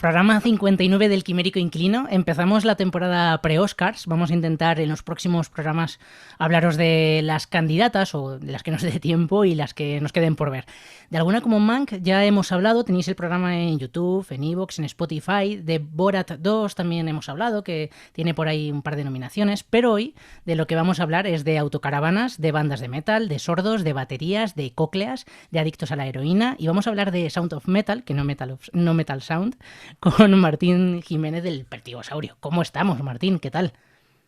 Programa 59 del Quimérico Inclino. Empezamos la temporada pre-Oscars. Vamos a intentar en los próximos programas hablaros de las candidatas o de las que nos dé tiempo y las que nos queden por ver. De alguna como Mank ya hemos hablado, tenéis el programa en YouTube, en Evox, en Spotify. De Borat 2 también hemos hablado, que tiene por ahí un par de nominaciones. Pero hoy de lo que vamos a hablar es de autocaravanas, de bandas de metal, de sordos, de baterías, de cócleas, de adictos a la heroína. Y vamos a hablar de Sound of Metal, que no Metal Sound, con Martín Jiménez del Pertigosaurio. ¿Cómo estamos, Martín? ¿Qué tal?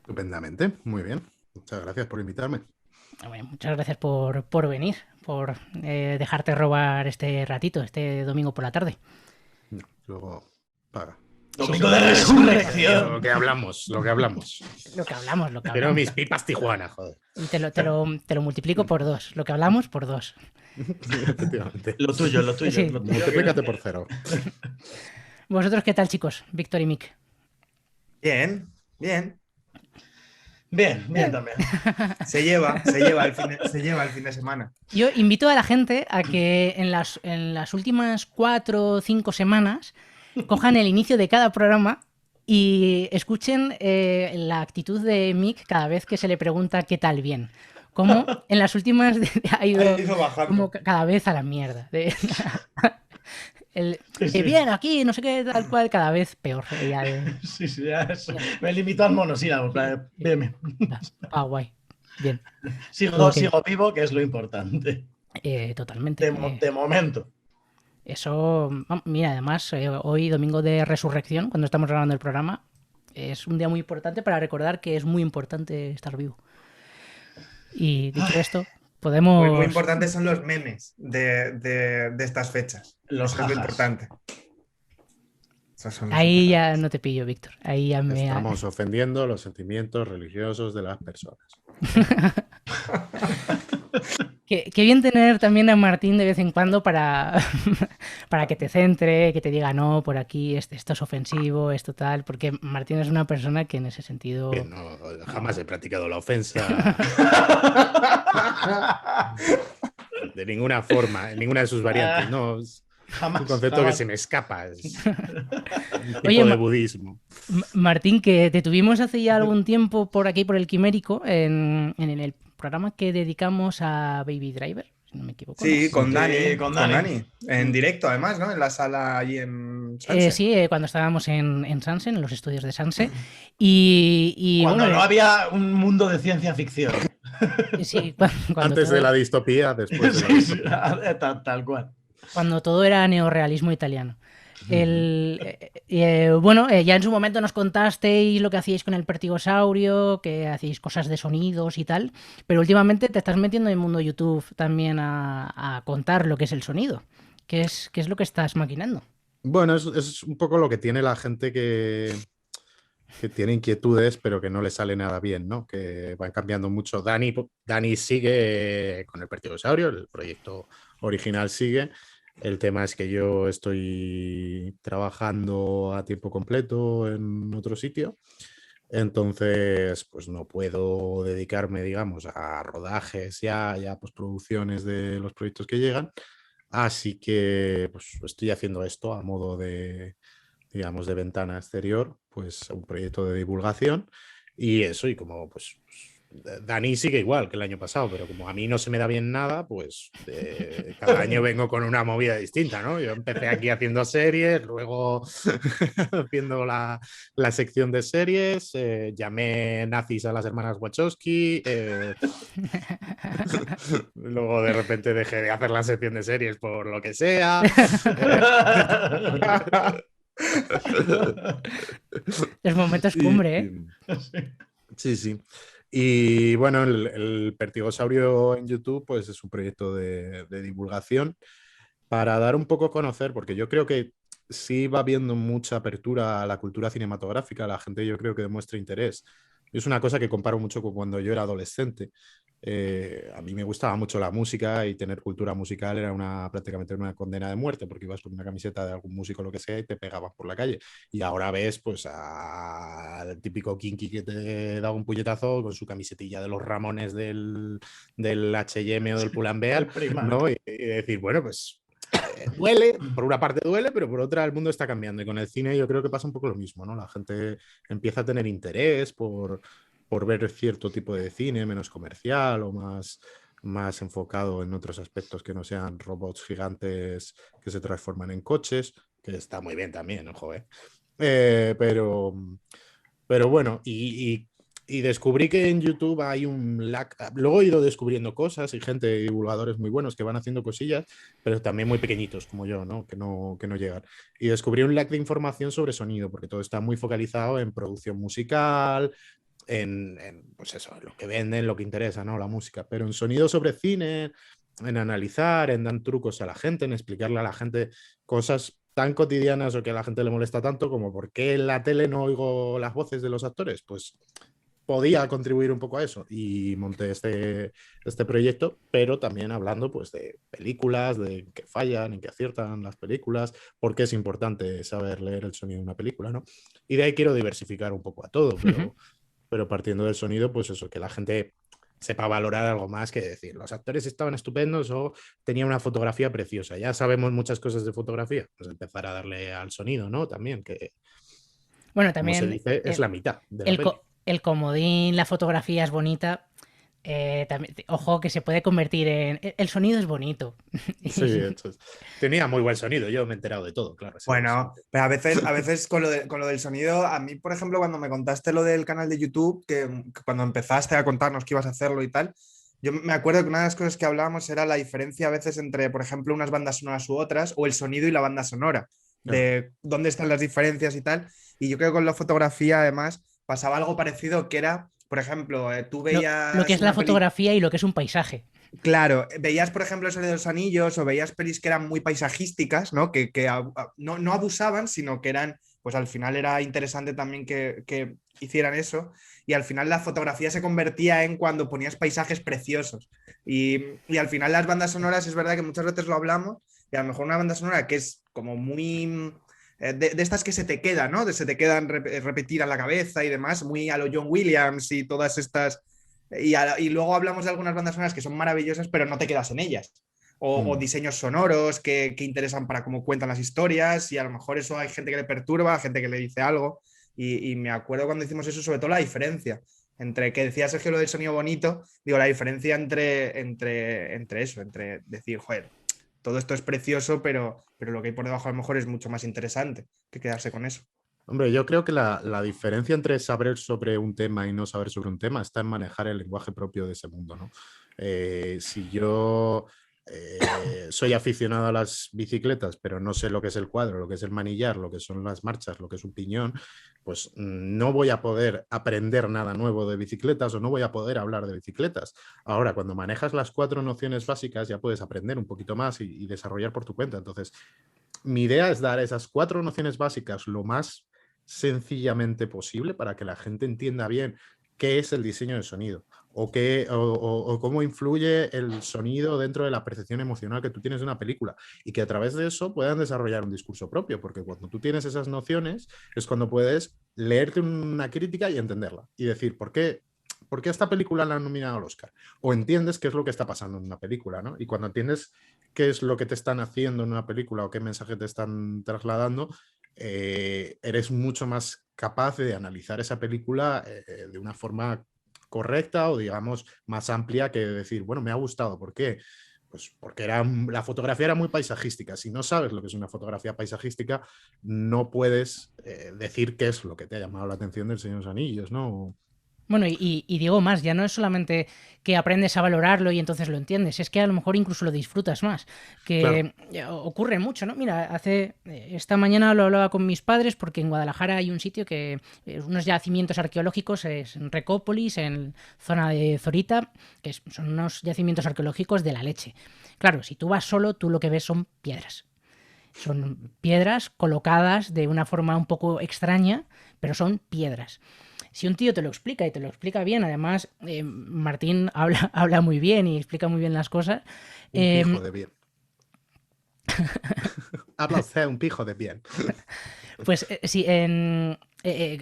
Estupendamente, muy bien. Muchas gracias por invitarme. Bueno, muchas gracias por venir, por dejarte robar este ratito, este domingo por la tarde. No, luego paga. Domingo de resurrección. Lo que hablamos. Lo que hablamos. Pero mis pipas Tijuana, joder. Y te lo multiplico por 2. Lo que hablamos por 2. Efectivamente. Lo tuyo. Sí. Multiplícate por 0. ¿Vosotros qué tal, chicos? Víctor y Mick. Bien también. Se lleva el fin de semana. Yo invito a la gente a que en las últimas 4 o 5 semanas cojan el inicio de cada programa y escuchen la actitud de Mick cada vez que se le pregunta qué tal bien. Como en las últias ha ido como cada vez a la mierda. Sí. Bien, aquí, no sé qué, tal cual, cada vez peor. Sí, ya me limito al monosílabo. Bien. Guay. Bien. Sigo vivo, que es lo importante. Totalmente. De momento. Eso, mira, además, hoy, domingo de resurrección, cuando estamos grabando el programa, es un día muy importante para recordar que es muy importante estar vivo. Y dicho esto, podemos... Muy importantes son los memes de estas fechas. Los Eso es lo importante. Ahí ya no te pillo, Víctor. Ahí ya me... Estamos ofendiendo los sentimientos religiosos de las personas. Qué bien tener también a Martín de vez en cuando para que te centre, que te diga no, por aquí esto es ofensivo, esto tal, porque Martín es una persona que en ese sentido... Que no, jamás he practicado la ofensa. De ninguna forma, en ninguna de sus variantes. No, es Jamás. un concepto que se me escapa. Es un tipo Oye, de budismo. Martín, que te tuvimos hace ya algún tiempo por aquí, por el Quimérico, en el programa que dedicamos a Baby Driver, si no me equivoco. Sí, ¿no? con Dani. Con Dani. En directo, además, ¿no? En la sala allí en Sanse. Sí, cuando estábamos en Sanse, en los estudios de Sanse. Y cuando bueno, no había un mundo de ciencia ficción. Sí, cuando Antes de la distopía, después de la distopía. Sí, tal cual. Cuando todo era neorrealismo italiano. Bueno, ya en su momento nos contasteis lo que hacíais con el Pertigosaurio, que hacíais cosas de sonidos y tal, pero últimamente te estás metiendo en el mundo YouTube también a contar lo que es el sonido. ¿Qué es lo que estás maquinando? Bueno, es un poco lo que tiene la gente que tiene inquietudes, pero que no le sale nada bien, ¿no? Que van cambiando mucho. Dani sigue con el Pertigosaurio, el proyecto original sigue. El tema es que yo estoy trabajando a tiempo completo en otro sitio, entonces pues no puedo dedicarme, digamos, a rodajes y a postproducciones de los proyectos que llegan, así que pues estoy haciendo esto a modo de, digamos, de ventana exterior, pues un proyecto de divulgación y eso, y como pues Dani sigue igual que el año pasado, pero como a mí no se me da bien nada, pues cada año vengo con una movida distinta, ¿no? Yo empecé aquí haciendo series, luego haciendo la sección de series, llamé nazis a las hermanas Wachowski, luego de repente dejé de hacer la sección de series por lo que sea. Los momentos cumbre, ¿eh? Sí. Y bueno, el Pertigosaurio en YouTube pues es un proyecto de divulgación para dar un poco a conocer, porque yo creo que sí va habiendo mucha apertura a la cultura cinematográfica, la gente yo creo que demuestra interés. Es una cosa que comparo mucho con cuando yo era adolescente. A mí me gustaba mucho la música y tener cultura musical era prácticamente una condena de muerte porque ibas con una camiseta de algún músico o lo que sea y te pegaban por la calle. Y ahora ves pues al típico kinky que te da un puñetazo con su camisetilla de los Ramones del H&M o del Pull&Bear, ¿no? Y decir, bueno, pues duele, por una parte duele, pero por otra el mundo está cambiando. Y con el cine yo creo que pasa un poco lo mismo, ¿no? La gente empieza a tener interés por ver cierto tipo de cine menos comercial o más enfocado en otros aspectos que no sean robots gigantes que se transforman en coches, que está muy bien también, ojo, ¿eh? Pero bueno, y descubrí que en YouTube hay un lag. Luego he ido descubriendo cosas y gente, divulgadores muy buenos que van haciendo cosillas, pero también muy pequeñitos como yo, ¿no? Que no llegan. Y descubrí un lag de información sobre sonido, porque todo está muy focalizado en producción musical, pues eso, en lo que venden, lo que interesa, ¿no? La música. Pero en sonido sobre cine, en analizar, en dar trucos a la gente, en explicarle a la gente cosas tan cotidianas o que a la gente le molesta tanto como por qué en la tele no oigo las voces de los actores, pues podía contribuir un poco a eso y monté este proyecto, pero también hablando pues de películas, de que fallan, en que aciertan las películas, porque es importante saber leer el sonido de una película, ¿no? Y de ahí quiero diversificar un poco a todo, pero partiendo del sonido, pues eso, que la gente sepa valorar algo más que decir, los actores estaban estupendos o tenía una fotografía preciosa. Ya sabemos muchas cosas de fotografía, pues empezar a darle al sonido, ¿no? También, que Bueno, como se también dice, es la mitad de la peli. el comodín, la fotografía es bonita. Ojo que se puede convertir en... El sonido es bonito. Sí, tenía muy buen sonido, yo me he enterado de todo, claro. Bueno, pero a veces con lo del sonido, a mí, por ejemplo, cuando me contaste lo del canal de YouTube, que cuando empezaste a contarnos que ibas a hacerlo y tal, yo me acuerdo que una de las cosas que hablábamos era la diferencia a veces entre, por ejemplo, unas bandas sonoras u otras, o el sonido y la banda sonora, de dónde están las diferencias y tal. Y yo creo que con la fotografía, además, pasaba algo parecido que era, por ejemplo, tú veías... Lo que es la fotografía y lo que es un paisaje. Claro, veías, por ejemplo, eso de los anillos o veías pelis que eran muy paisajísticas, ¿no? Que no abusaban, sino que eran, pues al final era interesante también que hicieran eso. Y al final la fotografía se convertía en cuando ponías paisajes preciosos. Y al final las bandas sonoras, es verdad que muchas veces lo hablamos, y a lo mejor una banda sonora que es como muy... De estas que se te quedan, ¿no? Se te quedan repetir a la cabeza y demás, muy a lo John Williams y todas estas... Y luego hablamos de algunas bandas sonoras que son maravillosas, pero no te quedas en ellas. O diseños sonoros que interesan para cómo cuentan las historias, y a lo mejor eso hay gente que le perturba, gente que le dice algo. Y me acuerdo cuando hicimos eso, sobre todo la diferencia entre que decía Sergio lo del sonido bonito, digo, la diferencia entre eso, entre decir, joder, todo esto es precioso, pero lo que hay por debajo a lo mejor es mucho más interesante que quedarse con eso. Hombre, yo creo que la diferencia entre saber sobre un tema y no saber sobre un tema está en manejar el lenguaje propio de ese mundo, ¿no? Si yo soy aficionado a las bicicletas, pero no sé lo que es el cuadro, lo que es el manillar, lo que son las marchas, lo que es un piñón, pues no voy a poder aprender nada nuevo de bicicletas o no voy a poder hablar de bicicletas. Ahora, cuando manejas las 4 nociones básicas, ya puedes aprender un poquito más y desarrollar por tu cuenta. Entonces, mi idea es dar esas 4 nociones básicas lo más sencillamente posible para que la gente entienda bien qué es el diseño del sonido o cómo influye el sonido dentro de la percepción emocional que tú tienes de una película, y que a través de eso puedan desarrollar un discurso propio, porque cuando tú tienes esas nociones es cuando puedes leerte una crítica y entenderla y decir ¿por qué esta película la han nominado al Oscar? O entiendes qué es lo que está pasando en una película, ¿no? Y cuando entiendes qué es lo que te están haciendo en una película o qué mensaje te están trasladando, eres mucho más capaz de analizar esa película de una forma correcta o digamos más amplia que decir, bueno, me ha gustado, ¿por qué? Pues porque la fotografía era muy paisajística. Si no sabes lo que es una fotografía paisajística, no puedes decir qué es lo que te ha llamado la atención del Señor de los Anillos, ¿no? Bueno, y digo más, ya no es solamente que aprendes a valorarlo y entonces lo entiendes, es que a lo mejor incluso lo disfrutas más, que ocurre mucho, ¿no? Mira, esta mañana lo hablaba con mis padres porque en Guadalajara hay un sitio que unos yacimientos arqueológicos, es en Recópolis, en zona de Zorita, que son unos yacimientos arqueológicos de la leche. Claro, si tú vas solo, tú lo que ves son piedras. Son piedras colocadas de una forma un poco extraña, pero son piedras. Si un tío te lo explica y te lo explica bien, además Martín habla muy bien y explica muy bien las cosas. Un pijo de bien. Habla usted un pijo de bien. Pues sí, en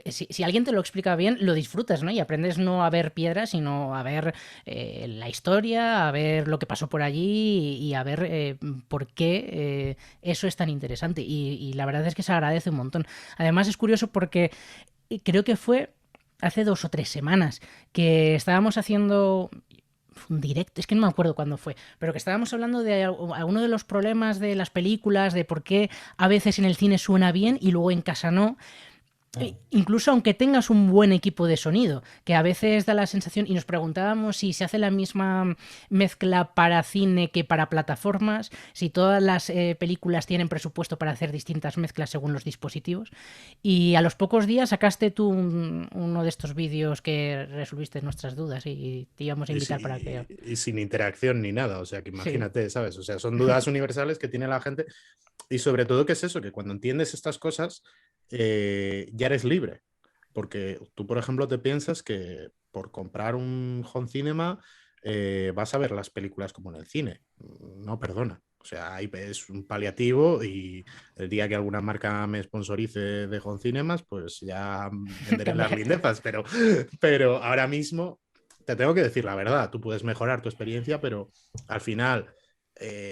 si alguien te lo explica bien, lo disfrutas, ¿no? Y aprendes no a ver piedras, sino a ver la historia, a ver lo que pasó por allí y a ver por qué eso es tan interesante. Y la verdad es que se agradece un montón. Además es curioso porque creo que fue hace 2 o 3 semanas que estábamos haciendo un directo, es que no me acuerdo cuándo fue, pero que estábamos hablando de alguno de los problemas de las películas, de por qué a veces en el cine suena bien y luego en casa no. Incluso aunque tengas un buen equipo de sonido, que a veces da la sensación, y nos preguntábamos si se hace la misma mezcla para cine que para plataformas, si todas las películas tienen presupuesto para hacer distintas mezclas según los dispositivos, y a los pocos días sacaste tú uno de estos vídeos que resolviste nuestras dudas y te íbamos a invitar para que... Y sin interacción ni nada, o sea, que imagínate, ¿sabes? O sea, son dudas universales que tiene la gente y sobre todo, ¿qué es eso? Que cuando entiendes estas cosas... ya eres libre, porque tú, por ejemplo, te piensas que por comprar un home cinema vas a ver las películas como en el cine. No, perdona. O sea, ahí es un paliativo y el día que alguna marca me sponsorice de home cinemas, pues ya venderé las lindezas, pero ahora mismo te tengo que decir la verdad, tú puedes mejorar tu experiencia, pero al final...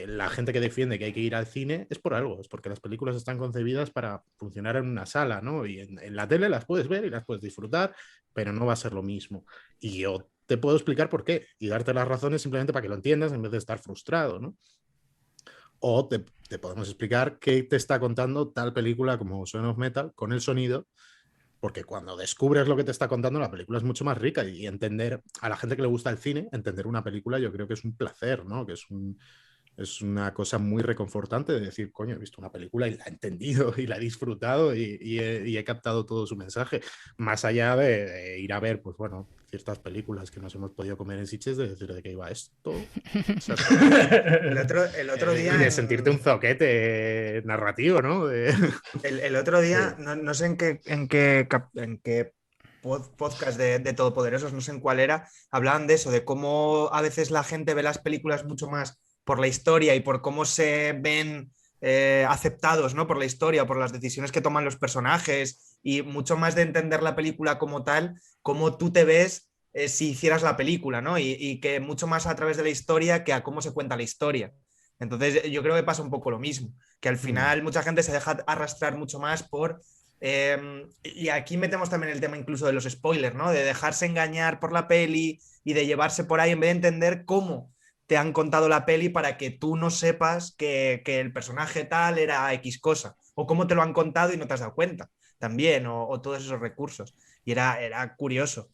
la gente que defiende que hay que ir al cine es por algo, es porque las películas están concebidas para funcionar en una sala, ¿no? Y en la tele las puedes ver y las puedes disfrutar, pero no va a ser lo mismo. Y yo te puedo explicar por qué y darte las razones simplemente para que lo entiendas en vez de estar frustrado, ¿no? O te podemos explicar qué te está contando tal película como Sound of Metal con el sonido, porque cuando descubres lo que te está contando, la película es mucho más rica y entender a la gente que le gusta el cine, entender una película yo creo que es un placer, ¿no? Que es una cosa muy reconfortante de decir, coño, he visto una película y la he entendido y la he disfrutado y he captado todo su mensaje. Más allá de ir a ver, pues bueno, ciertas películas que nos hemos podido comer en Sitges, de decir de qué iba esto. O sea, El otro día... Y de sentirte un zoquete narrativo, ¿no? El otro día, no sé en qué podcast de Todopoderosos, no sé en cuál era, hablaban de eso, de cómo a veces la gente ve las películas mucho más por la historia y por cómo se ven aceptados, ¿no? Por la historia, por las decisiones que toman los personajes y mucho más de entender la película como tal, cómo tú te ves si hicieras la película, ¿no? Y que mucho más a través de la historia que a cómo se cuenta la historia. Entonces yo creo que pasa un poco lo mismo, que al final mucha gente se deja arrastrar mucho más por... y aquí metemos también el tema incluso de los spoilers, ¿no? De dejarse engañar por la peli y de llevarse por ahí en vez de entender cómo te han contado la peli para que tú no sepas que el personaje tal era X cosa, o cómo te lo han contado y no te has dado cuenta también, o todos esos recursos. Y era curioso.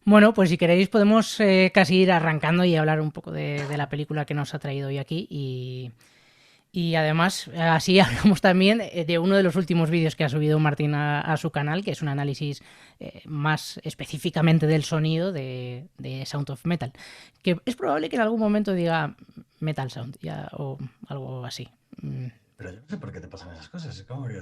Bueno, pues si queréis podemos casi ir arrancando y hablar un poco de la película que nos ha traído hoy aquí y además así hablamos también de uno de los últimos vídeos que ha subido Martín a su canal, que es un análisis más específicamente del sonido de Sound of Metal, que es probable que en algún momento diga Metal Sound ya, o algo así. Pero yo no sé por qué te pasan esas cosas. Es como que...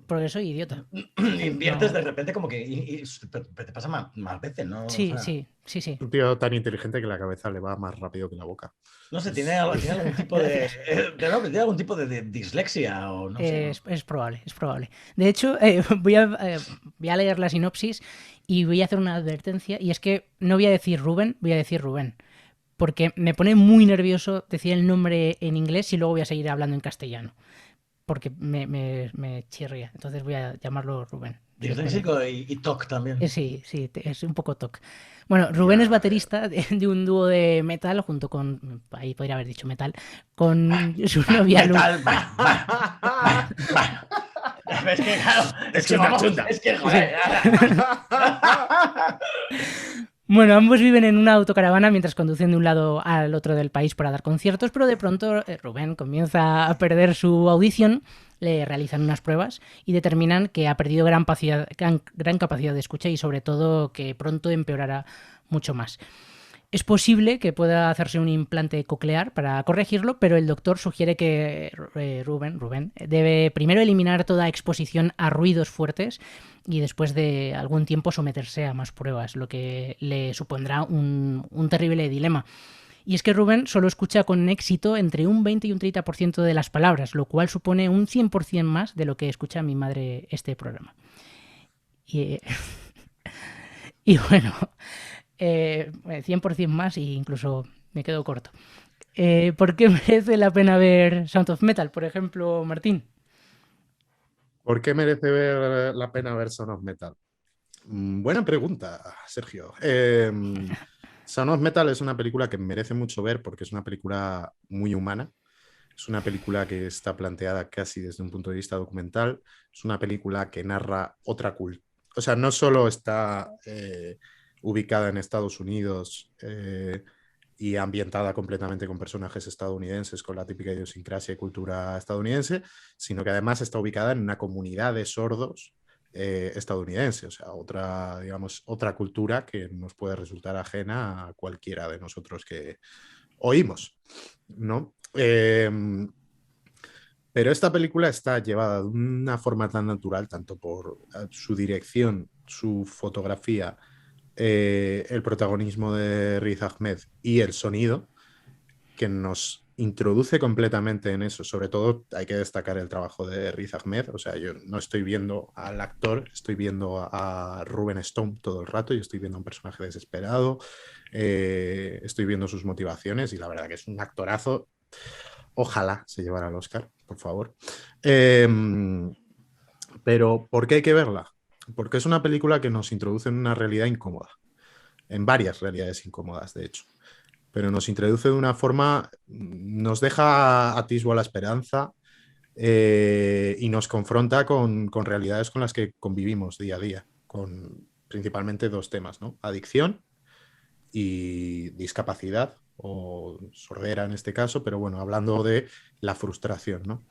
Porque soy idiota. Inviertes No. de repente como que... pero te pasa más veces, ¿no? Sí, O sea, sí. Un tío tan inteligente que la cabeza le va más rápido que la boca. no sé, tiene algún tipo de... ¿Tiene algún tipo de dislexia o no sé? Es probable, es probable. De hecho, voy a leer la sinopsis y voy a hacer una advertencia, y es que no voy a decir Rubén, voy a decir Rubén. Porque me pone muy nervioso decir el nombre en inglés y luego voy a seguir hablando en castellano. Porque me chirría. Entonces voy a llamarlo Rubén. Disléxico y TOC también. Sí, es un poco TOC. Bueno, Rubén es baterista de un dúo de metal junto con... Ahí podría haber dicho metal. Con su novia Lu. Metal, es que claro, es que vamos, es que joder. Bueno, ambos viven en una autocaravana mientras conducen de un lado al otro del país para dar conciertos, pero de pronto Rubén comienza a perder su audición, le realizan unas pruebas y determinan que ha perdido gran capacidad de escucha y sobre todo que pronto empeorará mucho más. Es posible que pueda hacerse un implante coclear para corregirlo, pero el doctor sugiere que Rubén debe primero eliminar toda exposición a ruidos fuertes y después de algún tiempo someterse a más pruebas, lo que le supondrá un terrible dilema. Y es que Rubén solo escucha con éxito entre un 20 y un 30% de las palabras, lo cual supone un 100% más de lo que escucha mi madre este programa. Y, y bueno, 100% más e incluso me quedo corto. ¿Por qué merece la pena ver Sound of Metal, por ejemplo, Martín? ¿Por qué merece la pena ver Son of Metal? Buena pregunta, Sergio. Son of Metal es una película que merece mucho ver porque es una película muy humana. Es una película que está planteada casi desde un punto de vista documental. Es una película que narra otra cultura. O sea, no solo está ubicada en Estados Unidos y ambientada completamente con personajes estadounidenses, con la típica idiosincrasia y cultura estadounidense, sino que además está ubicada en una comunidad de sordos estadounidense, o sea, otra, digamos, otra cultura que nos puede resultar ajena a cualquiera de nosotros que oímos, ¿no? Pero esta película está llevada de una forma tan natural, tanto por su dirección, su fotografía, el protagonismo de Riz Ahmed y el sonido, que nos introduce completamente en eso. Sobre todo hay que destacar el trabajo de Riz Ahmed. O sea, yo no estoy viendo al actor, estoy viendo a Ruben Stone todo el rato y estoy viendo a un personaje desesperado, estoy viendo sus motivaciones y la verdad que es un actorazo. Ojalá se llevara el Oscar, por favor. Pero ¿por qué hay que verla? Porque es una película que nos introduce en una realidad incómoda, en varias realidades incómodas, de hecho. Pero nos introduce de una forma, nos deja atisbo a la esperanza y nos confronta con realidades con las que convivimos día a día, con principalmente dos temas, ¿no? Adicción y discapacidad, o sordera en este caso, pero bueno, hablando de la frustración, ¿no?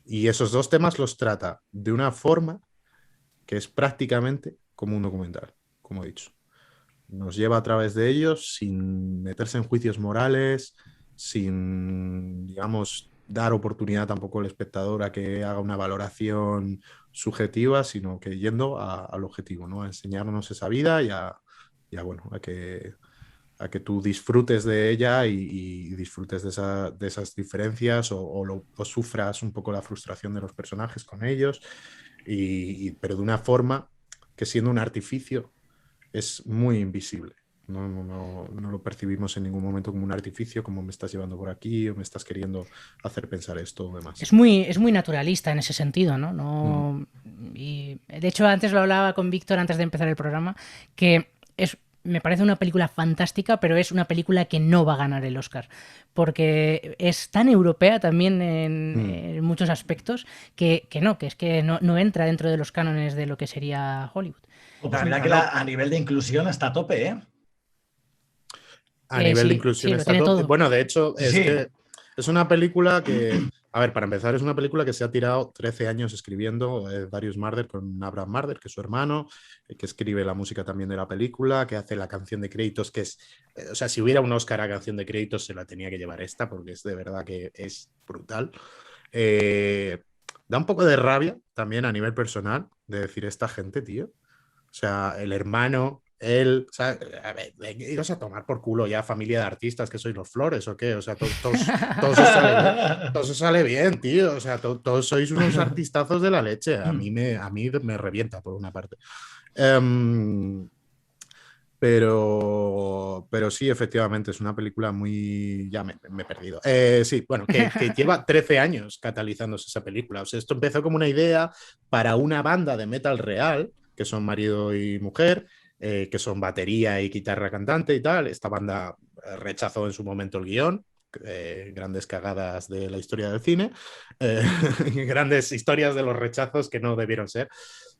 Y esos dos temas los trata de una forma que es prácticamente como un documental, como he dicho. Nos lleva a través de ellos sin meterse en juicios morales, sin, digamos, dar oportunidad tampoco al espectador a que haga una valoración subjetiva, sino que yendo al objetivo, ¿no? A enseñarnos esa vida y bueno, a que tú disfrutes de ella y disfrutes de esas diferencias o sufras un poco la frustración de los personajes con ellos, pero de una forma que siendo un artificio es muy invisible. No lo percibimos en ningún momento como un artificio, como me estás llevando por aquí o me estás queriendo hacer pensar esto o demás. Es muy naturalista en ese sentido, ¿no? Y de hecho, antes lo hablaba con Víctor antes de empezar el programa, que me parece una película fantástica, pero es una película que no va a ganar el Oscar, porque es tan europea también en muchos aspectos que es que no entra dentro de los cánones de lo que sería Hollywood. Pues mira que a nivel de inclusión está a tope, ¿eh? A nivel de Sí, inclusión lo está tiene todo. todo. Bueno, de hecho, Sí. es una película que, a ver, para empezar, es una película que se ha tirado 13 años escribiendo Darius Marder con Abraham Marder, que es su hermano, que escribe la música también de la película, que hace la canción de créditos, que es, o sea, si hubiera un Oscar a canción de créditos se la tenía que llevar esta, porque es de verdad que es brutal. Da un poco de rabia también a nivel personal de decir esta gente, tío. O sea, el hermano, él, o sea, a ver, iros a tomar por culo ya, familia de artistas, que sois los Flores o qué, o sea, todos os sale bien, tío, o sea, todos sois unos artistazos de la leche, a mí me revienta por una parte. Pero sí, efectivamente, es una película muy... Ya me he perdido. Sí, bueno, que lleva 13 años catalizándose esa película. O sea, esto empezó como una idea para una banda de metal real, que son marido y mujer, que son batería y guitarra cantante y tal. Esta banda rechazó en su momento el guión. Grandes cagadas de la historia del cine, grandes historias de los rechazos que no debieron ser.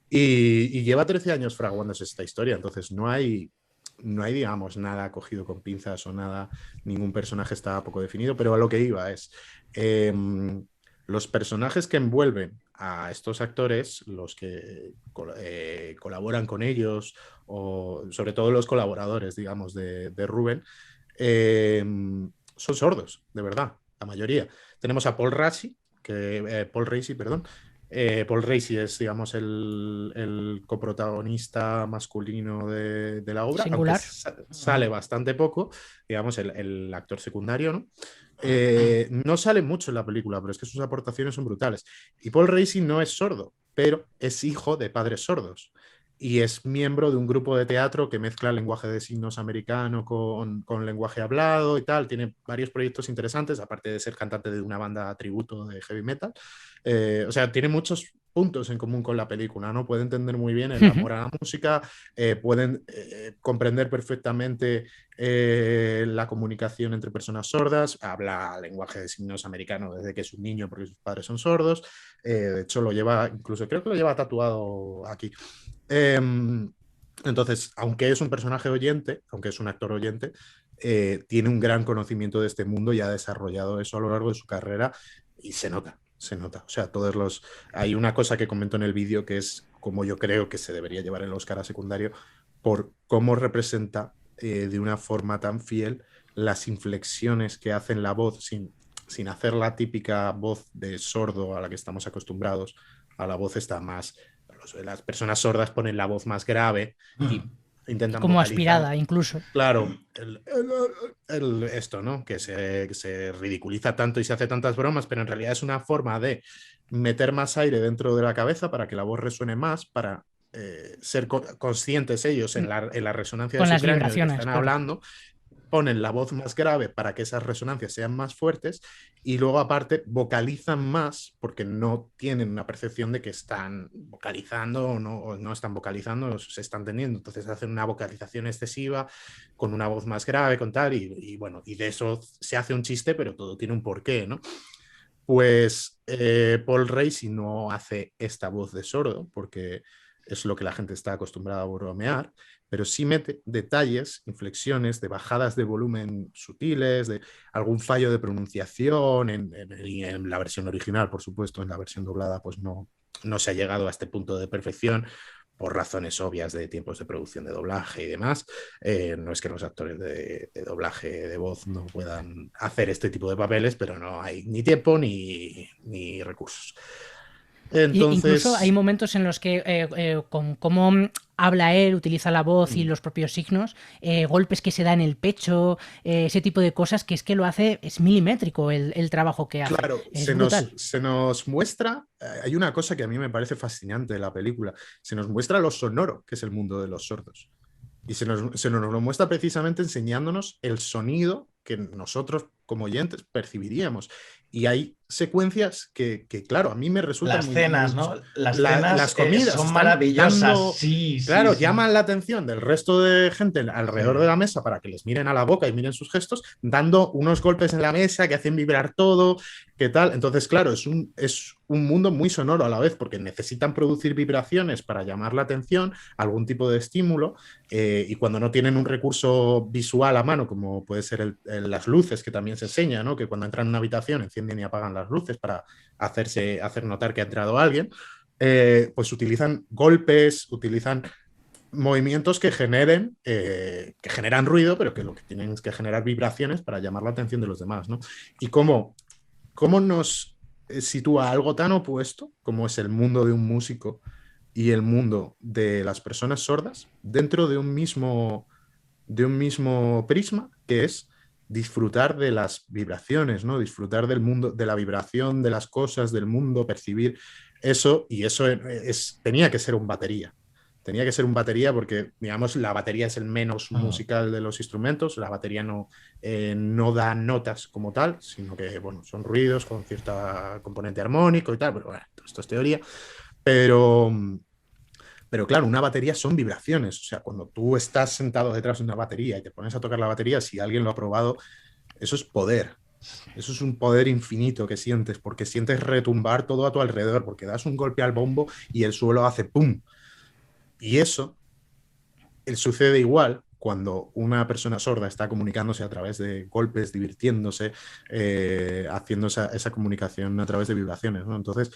Y lleva 13 años fraguándose esta historia, entonces no hay, digamos, nada cogido con pinzas o nada, ningún personaje está poco definido, pero a lo que iba es, los personajes que envuelven a estos actores, los que colaboran con ellos, o sobre todo los colaboradores, digamos, de Rubén, son sordos, de verdad, la mayoría. Tenemos a Paul Raci, Paul Raci, perdón, Paul Raci es, digamos, el coprotagonista masculino de la obra, Singular. aunque sale bastante poco, digamos, el actor secundario, ¿no? No sale mucho en la película, pero es que sus aportaciones son brutales. Y Paul Raci no es sordo, pero es hijo de padres sordos. Y es miembro de un grupo de teatro que mezcla el lenguaje de signos americano con lenguaje hablado y tal. Tiene varios proyectos interesantes, aparte de ser cantante de una banda tributo de heavy metal. O sea, tiene muchos puntos en común con la película, ¿no? Puede entender muy bien el amor a la música, pueden comprender perfectamente la comunicación entre personas sordas, habla lenguaje de signos americano desde que es un niño porque sus padres son sordos, de hecho lo lleva, incluso creo que lo lleva tatuado aquí. Entonces, aunque es un personaje oyente, aunque es un actor oyente, tiene un gran conocimiento de este mundo y ha desarrollado eso a lo largo de su carrera y se nota. Se nota. O sea, hay una cosa que comento en el vídeo que es como yo creo que se debería llevar el Oscar a secundario por cómo representa de una forma tan fiel las inflexiones que hacen la voz sin hacer la típica voz de sordo a la que estamos acostumbrados. A la voz está más... Las personas sordas ponen la voz más grave y intentan Como vocalizar. aspirada, incluso. Claro, esto, ¿no? Que se ridiculiza tanto y se hace tantas bromas, pero en realidad es una forma de meter más aire dentro de la cabeza para que la voz resuene más, para ser conscientes ellos en la resonancia Con de su las cráneo del que vibraciones, están claro. hablando, ponen la voz más grave para que esas resonancias sean más fuertes y luego aparte vocalizan más porque no tienen una percepción de que están vocalizando o no están vocalizando o se están teniendo. Entonces hacen una vocalización excesiva con una voz más grave, con tal, y bueno, y de eso se hace un chiste, pero todo tiene un porqué, ¿no? Pues Paul Raci no hace esta voz de sordo porque es lo que la gente está acostumbrada a bromear, pero sí mete detalles, inflexiones de bajadas de volumen sutiles, de algún fallo de pronunciación en la versión original, por supuesto, en la versión doblada pues no se ha llegado a este punto de perfección por razones obvias de tiempos de producción de doblaje y demás. No es que los actores de doblaje de voz no puedan hacer este tipo de papeles, pero no hay ni tiempo ni recursos. Incluso hay Entonces, momentos en los que con cómo habla él, utiliza la voz y los propios signos, golpes que se da en el pecho, ese tipo de cosas que es que lo hace, es milimétrico el trabajo que hace. claro, Es brutal. se nos muestra, hay una cosa que a mí me parece fascinante de la película, se nos muestra lo sonoro que es el mundo de los sordos. Y se nos lo muestra precisamente enseñándonos el sonido que nosotros como oyentes percibiríamos. Y hay secuencias claro, a mí me resultan Las cenas, ¿no? Las las cenas comidas son están maravillosas. dando- Sí, Claro, sí. llaman la atención del resto de gente alrededor de la mesa para que les miren a la boca y miren sus gestos, dando unos golpes en la mesa que hacen vibrar todo, ¿qué tal? Entonces, claro, es un mundo muy sonoro a la vez, porque necesitan producir vibraciones para llamar la atención, algún tipo de estímulo, y cuando no tienen un recurso visual a mano, como puede ser las luces, que también se enseña, ¿no? Que cuando entran en una habitación encienden y apagan las luces para hacer notar que ha entrado alguien, pues utilizan golpes, utilizan movimientos que generan ruido, pero que lo que tienen es que generar vibraciones para llamar la atención de los demás, ¿no? Y cómo nos sitúa algo tan opuesto como es el mundo de un músico y el mundo de las personas sordas dentro de un mismo prisma, que es disfrutar de las vibraciones, ¿no? Disfrutar del mundo, de la vibración, de las cosas, del mundo, percibir eso, y eso tenía que ser un batería. Tenía que ser un batería porque, digamos, la batería es el menos musical de los instrumentos. La batería no da notas como tal, sino que, bueno, son ruidos con cierta componente armónico y tal, pero bueno, esto es teoría. Pero claro, una batería son vibraciones. O sea, cuando tú estás sentado detrás de una batería y te pones a tocar la batería, si alguien lo ha probado, eso es poder. Eso es un poder infinito que sientes, porque sientes retumbar todo a tu alrededor, porque das un golpe al bombo y el suelo hace ¡pum! Y eso sucede igual cuando una persona sorda está comunicándose a través de golpes, divirtiéndose, haciendo esa comunicación a través de vibraciones, ¿no? Entonces,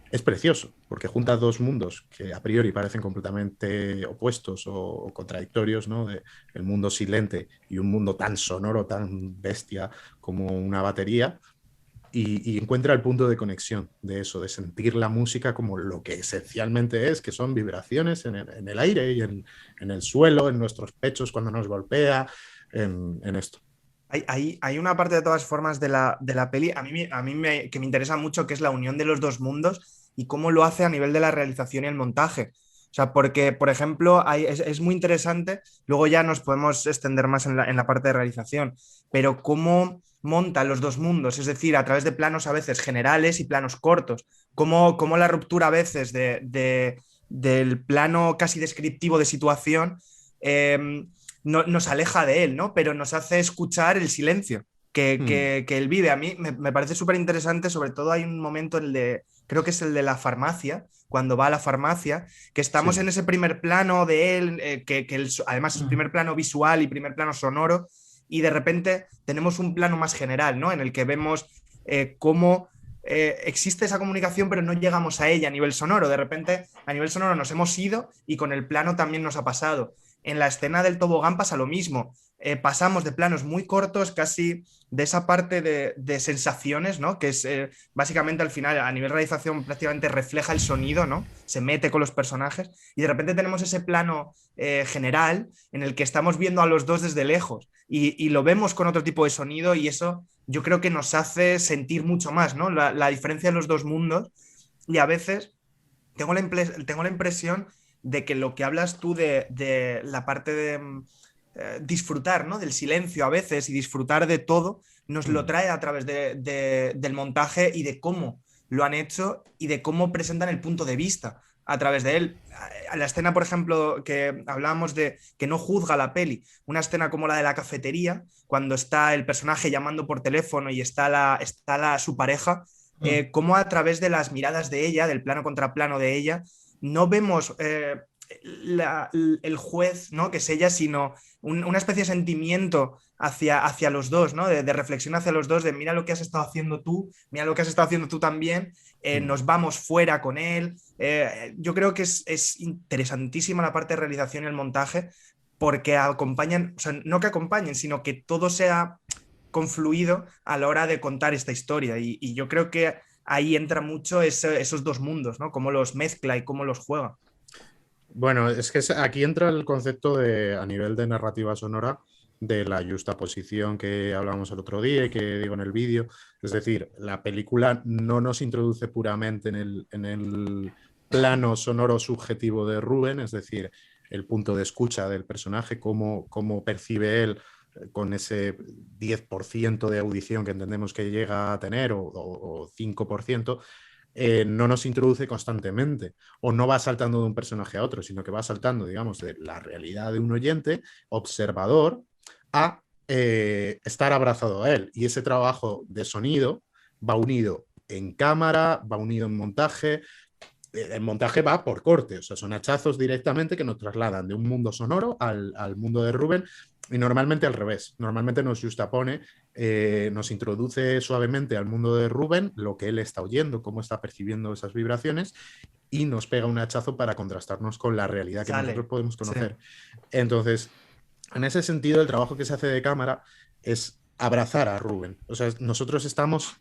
es precioso, porque junta dos mundos que a priori parecen completamente opuestos o contradictorios, ¿no? El mundo silente y un mundo tan sonoro, tan bestia como una batería, y encuentra el punto de conexión de eso, de sentir la música como lo que esencialmente es, que son vibraciones en el aire y en el suelo, en nuestros pechos cuando nos golpea, en esto. Hay una parte de todas formas de la peli que me interesa mucho, que es la unión de los dos mundos y cómo lo hace a nivel de la realización y el montaje. O sea, porque, por ejemplo, es muy interesante, luego ya nos podemos extender más en la parte de realización, pero cómo monta los dos mundos, es decir, a través de planos a veces generales y planos cortos, cómo la ruptura a veces del plano casi descriptivo de situación nos aleja de él, ¿no? Pero nos hace escuchar el silencio que él vive. A mí me parece súper interesante, sobre todo hay un momento, creo que es el de la farmacia, cuando va a la farmacia, que estamos en ese primer plano de él, que además es primer plano visual y primer plano sonoro, y de repente tenemos un plano más general, ¿no? En el que vemos cómo existe esa comunicación, pero no llegamos a ella a nivel sonoro. De repente, a nivel sonoro nos hemos ido y con el plano también nos ha pasado. En la escena del tobogán pasa lo mismo. Pasamos de planos muy cortos, casi de esa parte de sensaciones, ¿no? Que es básicamente al final, a nivel realización, prácticamente refleja el sonido, ¿no? Se mete con los personajes y de repente tenemos ese plano general en el que estamos viendo a los dos desde lejos y lo vemos con otro tipo de sonido y eso yo creo que nos hace sentir mucho más, ¿no? La diferencia de los dos mundos y a veces tengo la impresión de que lo que hablas tú de la parte de disfrutar, ¿no? Del silencio a veces y disfrutar de todo, nos lo trae a través del montaje y de cómo lo han hecho y de cómo presentan el punto de vista a través de él. La escena, por ejemplo, que hablábamos de que no juzga la peli, una escena como la de la cafetería, cuando está el personaje llamando por teléfono y está su pareja, cómo a través de las miradas de ella, del plano contra plano de ella, no vemos el juez, ¿no? Que es ella, sino una especie de sentimiento hacia los dos, ¿no? De reflexión hacia los dos, de mira lo que has estado haciendo tú, mira lo que has estado haciendo tú también, nos vamos fuera con él. Yo creo que es interesantísima la parte de realización y el montaje, porque acompañan, o sea, no que acompañen, sino que todo sea confluido a la hora de contar esta historia. Y yo creo que ahí entra mucho esos dos mundos, ¿no? Cómo los mezcla y cómo los juega. Bueno, es que aquí entra el concepto a nivel de narrativa sonora, de la justaposición que hablamos el otro día y que digo en el vídeo. Es decir, la película no nos introduce puramente en el plano sonoro subjetivo de Rubén, es decir, el punto de escucha del personaje, cómo percibe él con ese 10% de audición que entendemos que llega a tener o 5%. No nos introduce constantemente o no va saltando de un personaje a otro, sino que va saltando, digamos, de la realidad de un oyente, observador, a estar abrazado a él. Y ese trabajo de sonido va unido en cámara, va unido en montaje. El montaje va por corte, o sea, son hachazos directamente que nos trasladan de un mundo sonoro al mundo de Rubén y normalmente al revés. Normalmente nos justapone, nos introduce suavemente al mundo de Rubén, lo que él está oyendo, cómo está percibiendo esas vibraciones y nos pega un hachazo para contrastarnos con la realidad que nosotros podemos conocer. Sí. Entonces, en ese sentido, el trabajo que se hace de cámara es abrazar a Rubén. O sea, nosotros estamos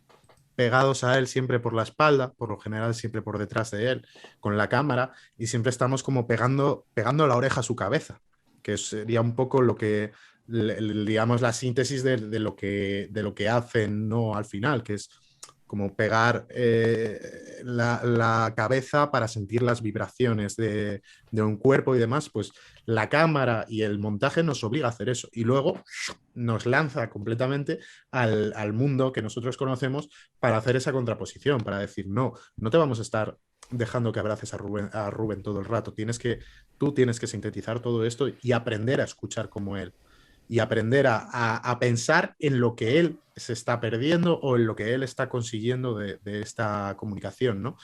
pegados a él siempre por la espalda, por lo general siempre por detrás de él, con la cámara, y siempre estamos como pegando la oreja a su cabeza, que sería un poco lo que, digamos, la síntesis de lo que hacen, ¿no? Al final, que es como pegar la cabeza para sentir las vibraciones de un cuerpo y demás, pues la cámara y el montaje nos obliga a hacer eso y luego nos lanza completamente al mundo que nosotros conocemos para hacer esa contraposición, para decir, no te vamos a estar dejando que abraces a Rubén todo el rato, tú tienes que sintetizar todo esto y aprender a escuchar como él. Y aprender a pensar en lo que él se está perdiendo o en lo que él está consiguiendo de esta comunicación, ¿no?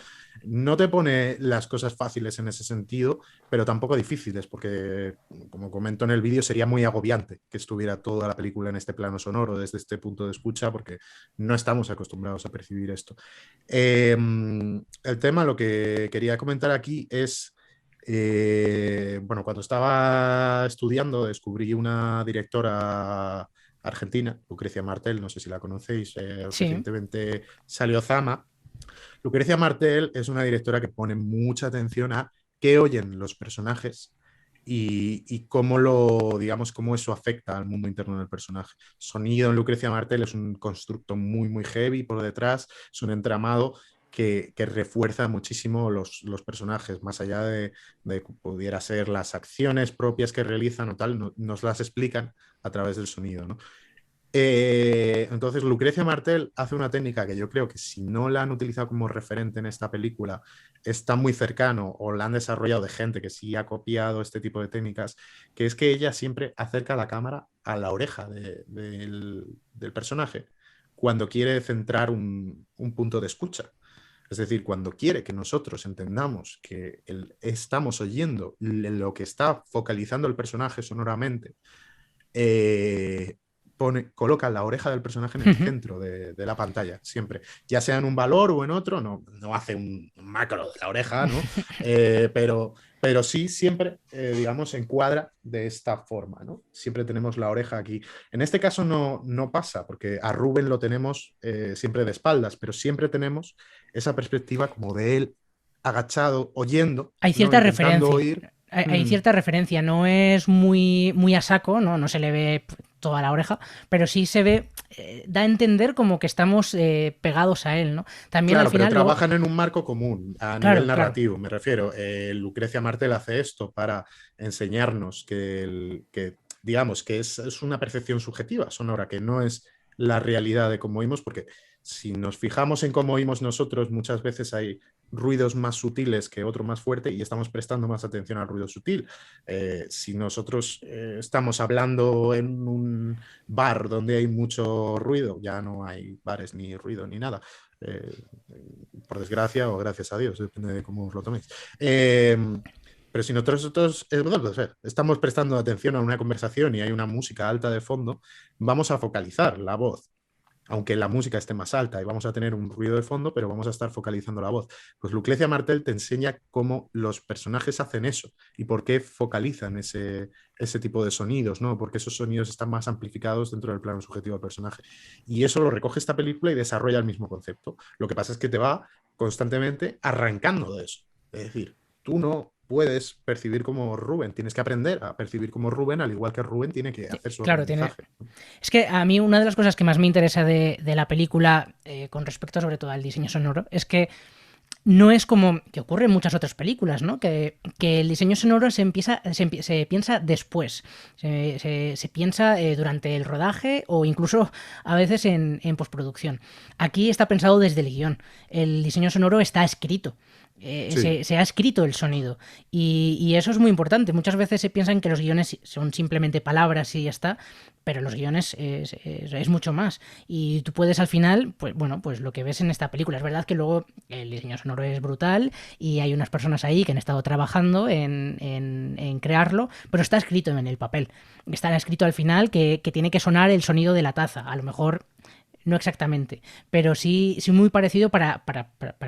No te pone las cosas fáciles en ese sentido, pero tampoco difíciles, porque, como comento en el vídeo, sería muy agobiante que estuviera toda la película en este plano sonoro, desde este punto de escucha, porque no estamos acostumbrados a percibir esto. El tema, lo que quería comentar aquí es... bueno, cuando estaba estudiando descubrí una directora argentina, Lucrecia Martel, no sé si la conocéis, Sí. recientemente salió Zama. Lucrecia Martel es una directora que pone mucha atención a qué oyen los personajes y cómo digamos, cómo eso afecta al mundo interno del personaje. Sonido en Lucrecia Martel es un constructo muy, muy heavy por detrás, es un entramado que refuerza muchísimo los personajes, más allá de que pudiera ser las acciones propias que realizan o tal, nos las explican a través del sonido, ¿no? Entonces, Lucrecia Martel hace una técnica que yo creo que si no la han utilizado como referente en esta película, está muy cercano o la han desarrollado de gente que sí ha copiado este tipo de técnicas, que es que ella siempre acerca la cámara a la oreja del personaje cuando quiere centrar un punto de escucha. Es decir, cuando quiere que nosotros entendamos que estamos oyendo lo que está focalizando el personaje sonoramente, eh, coloca la oreja del personaje en el centro de la pantalla, siempre. Ya sea en un valor o en otro, no hace un macro de la oreja, ¿no? Pero sí siempre, digamos, encuadra de esta forma, ¿no? Siempre tenemos la oreja aquí. En este caso no pasa, porque a Rubén lo tenemos siempre de espaldas, pero siempre tenemos esa perspectiva como de él agachado, oyendo, Hay ¿no? cierta Intentando referencia. oír. Hay cierta referencia, no es muy a saco, no se le ve toda la oreja, pero sí se ve, da a entender como que estamos pegados a él, ¿no? También Claro, al final pero luego- trabajan en un marco común a Claro, nivel claro. narrativo, me refiero. Lucrecia Martel hace esto para enseñarnos digamos, que es una percepción subjetiva sonora, que no es la realidad de cómo oímos, porque si nos fijamos en cómo oímos nosotros, muchas veces hay ruidos más sutiles que otro más fuerte y estamos prestando más atención al ruido sutil. Si nosotros estamos hablando en un bar donde hay mucho ruido, ya no hay bares ni ruido ni nada. Por desgracia o gracias a Dios, depende de cómo os lo toméis. Pero si nosotros estamos prestando atención a una conversación y hay una música alta de fondo, vamos a focalizar la voz, aunque la música esté más alta y vamos a tener un ruido de fondo, pero vamos a estar focalizando la voz. Pues Lucrecia Martel te enseña cómo los personajes hacen eso y por qué focalizan ese tipo de sonidos, ¿no? Porque esos sonidos están más amplificados dentro del plano subjetivo del personaje. Y eso lo recoge esta película y desarrolla el mismo concepto. Lo que pasa es que te va constantemente arrancando de eso. Es decir, tú no puedes percibir como Rubén, tienes que aprender a percibir como Rubén, al igual que Rubén tiene que hacer su Claro, aprendizaje. es que a mí una de las cosas que más me interesa de la película, con respecto sobre todo al diseño sonoro, es que no es como que ocurre en muchas otras películas, ¿no? Que el diseño sonoro se piensa después, se piensa durante el rodaje o incluso a veces en postproducción. Aquí está pensado desde el guión. El diseño sonoro está escrito. Sí. Se ha escrito el sonido y eso es muy importante. Muchas veces se piensan que los guiones son simplemente palabras y ya está, pero los guiones es mucho más. Y tú puedes al final, pues bueno, pues lo que ves en esta película. Es verdad que luego el diseño sonoro es brutal y hay unas personas ahí que han estado trabajando en crearlo, pero está escrito en el papel. Está escrito al final que tiene que sonar el sonido de la taza. A lo mejor no exactamente, pero sí muy parecido para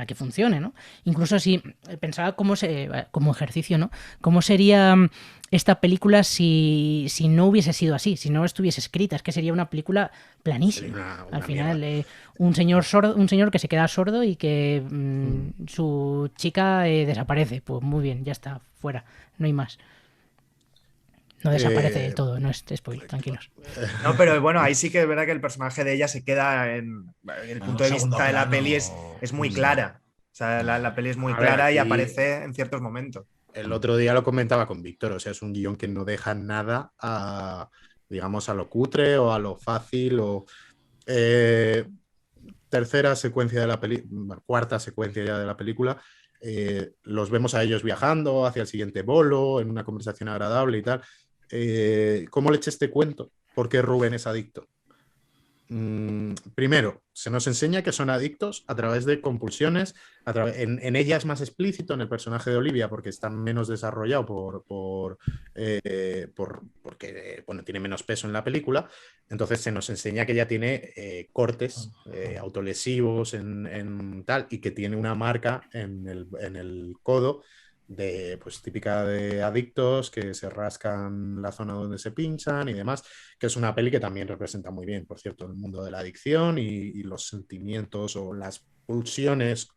que funcione, ¿no? Incluso si pensaba como ejercicio, ¿no? ¿Cómo sería esta película si no hubiese sido así, si no estuviese escrita? Es que sería una película planísima. Una Al final, mierda. un señor que se queda sordo y que su chica desaparece. Pues muy bien, ya está, fuera, no hay más. No desaparece del todo, no es spoiler, tranquilos. No, pero bueno, ahí sí que es verdad que el personaje de ella se queda en el punto de segundo vista de la plano. peli es muy clara. O sea, la peli es muy A ver, clara y aquí- aparece en ciertos momentos. El otro día lo comentaba con Víctor, o sea, es un guión que no deja nada digamos, a lo cutre o a lo fácil tercera secuencia de la película, cuarta secuencia ya de la película, los vemos a ellos viajando hacia el siguiente bolo, en una conversación agradable y tal. ¿Cómo le eché este cuento? ¿Por qué Rubén es adicto? Primero, se nos enseña que son adictos a través de compulsiones. En ella es más explícito, en el personaje de Olivia, porque está menos desarrollado porque bueno, tiene menos peso en la película. Entonces se nos enseña que ella tiene cortes autolesivos tal, y que tiene una marca en el codo pues típica de adictos que se rascan la zona donde se pinchan y demás, que es una peli que también representa muy bien, por cierto, el mundo de la adicción y los sentimientos o las pulsiones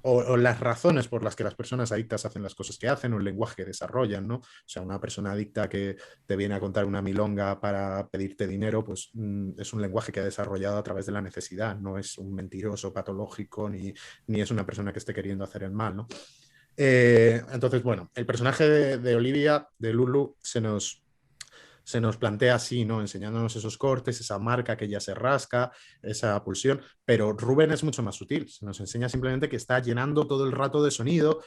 o las razones por las que las personas adictas hacen las cosas que hacen o el lenguaje que desarrollan, ¿no? O sea, una persona adicta que te viene a contar una milonga para pedirte dinero, pues es un lenguaje que ha desarrollado a través de la necesidad, no es un mentiroso patológico ni es una persona que esté queriendo hacer el mal, ¿no? Entonces, bueno, el personaje de Olivia, de Lulu, se nos plantea así, ¿no? Enseñándonos esos cortes, esa marca que ya se rasca, esa pulsión, pero Rubén es mucho más sutil, se nos enseña simplemente que está llenando todo el rato de sonido